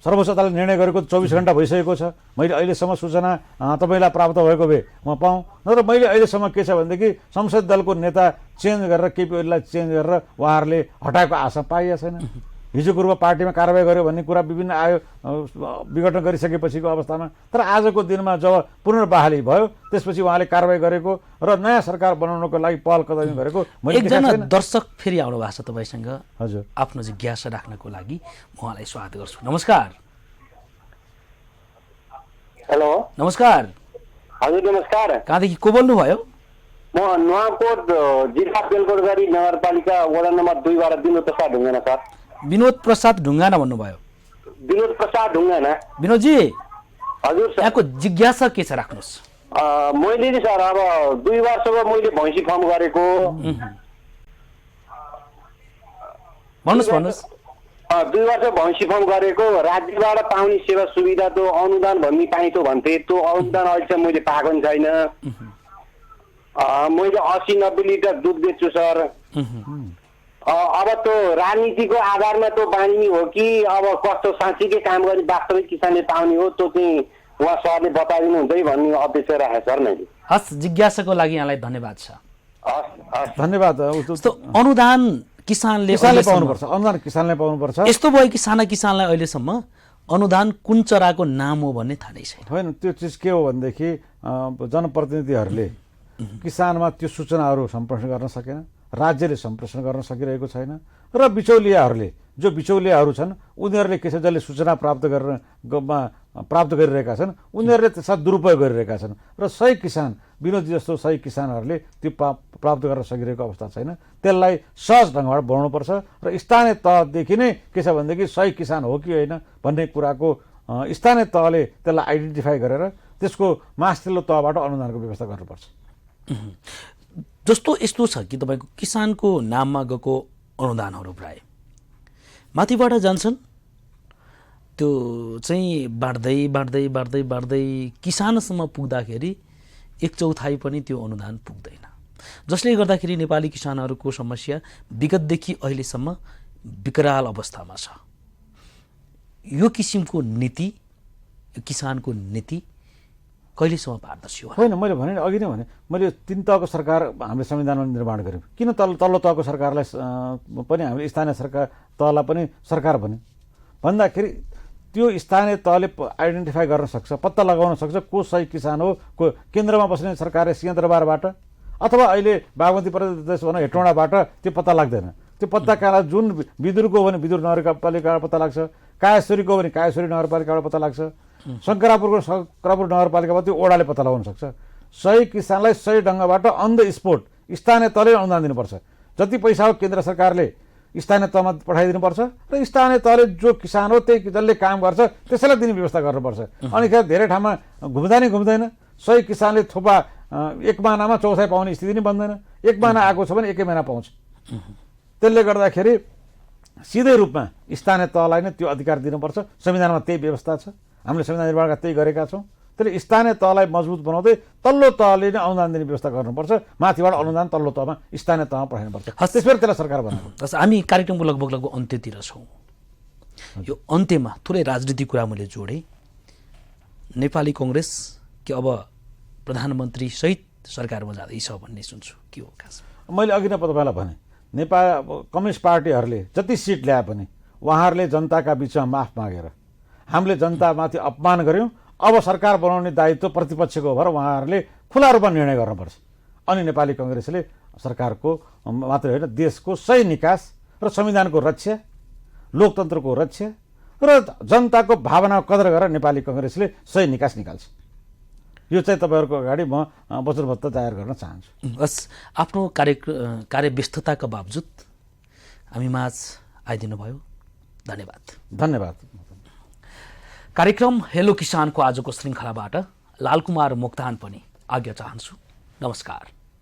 सर्वोच्च अदालतले निर्णय गरेको 24 घण्टा भइसकेको छ। मैले अहिलेसम्म सूचना तपाईँलाई प्राप्त भएको भए म पाऊँ, नत्र मैले अहिलेसम्म के छ भनेदेखि संसदीय दलको नेता चेन्ज गरेर केपी ओलीलाई चेन्ज गरेर उहाँहरूले हटाएको आशा पाइएको छैन। हिजोको रूपमा पार्टीमा कारवाही गर्यो भन्ने कुरा विभिन्न आयो विघटन गरिसकेपछिको अवस्थामा। तर आजको दिनमा जब पुनर्बहाली भयो त्यसपछि उहाँले कारवाही गरेको र नयाँ सरकार बनाउनको लागि पहल कदमी गरेको एकजना दर्शक फेरि आउनु भएको छ तपाईँसँग। हजुर, आफ्नो जिज्ञासा राख्नको लागि म उहाँलाई स्वागत गर्छु। नमस्कार। हेलो नमस्कार। हजुर नमस्कार। कहाँदेखि को बोल्नुभयो? म नुवाकोट जिल्ला बेलकोटगढी नगरपालिका वडा नम्बर 2 बाट विनोद प्रसाद ढुङ्गाना सर। विनोद प्रसाद ढुङ्गाना भन्नुभयो? विनोद प्रसाद ढुङ्गाना। विनोदजी, हजुर सर। यहाँको जिज्ञासा के छ राख्नुहोस्। मैले नि सर अब 2 वर्ष भयो मैले भैँसी फार्म गरेको। भन्नुहोस्। 2 वर्ष भैँसी फार्म गरेको, राज्यबाट पाउने सेवा सुविधा त्यो अनुदान भन्ने पाइन्थ्यो भन्थे, त्यो अनुदान अहिलेसम्म मैले पाएको पनि छैन। मैले 80-90 लिटर दुध बेच्छु सर। अब त्यो राजनीतिको आधारमा त्यो बानी हो कि अब कस्तो साँच्चीकै काम गर्ने वास्तविक किसानले पाउने हो, त्यो चाहिँ उहाँ सरले बताइदिनु हुन्छ है भन्ने अपेक्षा राखेँ सर मैले। हस्, जिज्ञासाको लागि यहाँलाई धन्यवाद छ। धन्यवाद। जस्तो अनुदान किसानले पाउनुपर्छ, अनुदान किसानले पाउनुपर्छ। यस्तो भयो कि साना किसानलाई अहिलेसम्म अनुदान कुन चराको नाम हो भन्ने थाहा नै छैन। होइन, त्यो चिज के हो भनेदेखि जनप्रतिनिधिहरूले किसानमा त्यो सूचनाहरू सम्प्रेषण गर्न सकेन, राज्यले सम्प्रेषण गर्न सकिरहेको छैन, र बिचौलियाहरूले जो बिचौलियाहरू छन् उनीहरूले के छ जसले सूचना प्राप्त गरिरहेका छन् उनीहरूले त्यसमा दुरुपयोग गरिरहेका छन्, र सही किसान विनोदजी जस्तो सही किसानहरूले त्यो प्राप्त गर्न सकिरहेको अवस्था छैन। त्यसलाई सहज ढङ्गबाट बनाउनुपर्छ र स्थानीय तहदेखि नै के छ भनेदेखि सही किसान हो कि होइन भन्ने कुराको स्थानीय तहले त्यसलाई आइडेन्टिफाई गरेर त्यसको मास्थिल्लो तहबाट अनुदानको व्यवस्था गर्नुपर्छ। जस्तो यस्तो छ कि तपाईँको किसानको नाममा गएको अनुदानहरू प्राय माथिबाट जान्छन्, त्यो चाहिँ बाँड्दै बाँड्दै बाँड्दै बाँड्दै किसानसम्म पुग्दाखेरि 1/4 पनि त्यो अनुदान पुग्दैन, जसले गर्दाखेरि नेपाली किसानहरूको समस्या विगतदेखि अहिलेसम्म विकराल अवस्थामा छ। यो किसिमको नीति, किसानको नीति कहिलेसम्म पारदर्शी हो? होइन, मैले भने अघि नै भने मैले 3 तहको सरकार हामीले संविधानमा निर्माण गऱ्यौँ, किन तल्लो तहको सरकारलाई पनि हामीले स्थानीय सरकार तहलाई पनि सरकार भन्यो भन्दाखेरि त्यो स्थानीय तहले आइडेन्टिफाई गर्न सक्छ, पत्ता लगाउन सक्छ को सही किसान हो, को केन्द्रमा बस्ने सरकारले सिंहदरबारबाट अथवा अहिले बागमती प्रदेश भनौँ हेटौँडाबाट त्यो पत्ता लाग्दैन। त्यो पत्ता कहाँ जुन बिदुरको हो भने बिदुर नगरपालिकाबाट पत्ता लाग्छ, कायेश्वरीको हो भने कायेश्वरी नगरपालिकाबाट पत्ता लाग्छ, शङ्करापुरको शङ्करापुर नगरपालिकाबाट त्यो ओडाले पत्ता लगाउन सक्छ। सही किसानलाई सही ढङ्गबाट अन द स्पोट स्थानीय तहले अनुदान दिनुपर्छ। जति पैसा हो केन्द्र सरकारले स्थानीय तहमा पठाइदिनुपर्छ र स्थानीय तहले जो किसान हो त्यही जसले काम गर्छ त्यसैलाई दिने व्यवस्था गर्नुपर्छ। अनि धेरै ठाउँमा घुम्दा नि घुम्दैन, सही किसानले थोपा 1 महिनामा चौथाइ पाउने स्थिति नै बन्दैन। 1 महिना आएको छ भने 1 महिना पाउँछ। त्यसले गर्दाखेरि सिधै रूपमा स्थानीय तहलाई नै त्यो अधिकार दिनुपर्छ। संविधानमा त्यही व्यवस्था छ, हामीले संविधान निर्माणका त्यही गरेका छौँ। त्यसले स्थानीय तहलाई मजबुत बनाउँदै तल्लो तहले नै अनुदान दिने व्यवस्था गर्नुपर्छ, माथिबाट अनुदान तल्लो तहमा स्थानीय तहमा पठाइनुपर्छ, त्यसपछि त्यसलाई सरकार बनाएको। हामी कार्यक्रमको लगभग अन्त्यतिर छौँ। यो अन्त्यमा थोरै राजनीतिक कुरा मैले जोडेँ। नेपाली कङ्ग्रेस के अब प्रधानमन्त्री सहित सरकारमा जाँदैछ भन्ने सुन्छु, के हो खास? मैले अघि नै तपाईँलाई भने नेपाल कम्युनिस्ट पार्टीहरूले जति सिट ल्याए पनि उहाँहरूले जनताका बिचमा माफ मागेर हामीले जनतामाथि अपमान गऱ्यौँ। अब सरकार बनाउने दायित्व प्रतिपक्षको भएर उहाँहरूले खुला रूपमा निर्णय गर्नुपर्छ। अनि नेपाली कङ्ग्रेसले सरकारको मात्रै होइन देशको सही निकास र संविधानको रक्षा, लोकतन्त्रको रक्षा र जनताको भावनाको कदर गरेर नेपाली कङ्ग्रेसले सही निकास निकाल्छ। यो चाहिँ तपाईँहरूको अगाडि म वचनबद्ध जाहेर गर्न चाहन्छु। बस आफ्नो कार्यव्यस्तताका बावजुद हामी माझ आइदिनु भयो, धन्यवाद। धन्यवाद। कार्यक्रम हेलो किसानको आजको श्रृङ्खलाबाट लालकुमार मोक्तान पनि आज्ञा चाहन्छु। नमस्कार।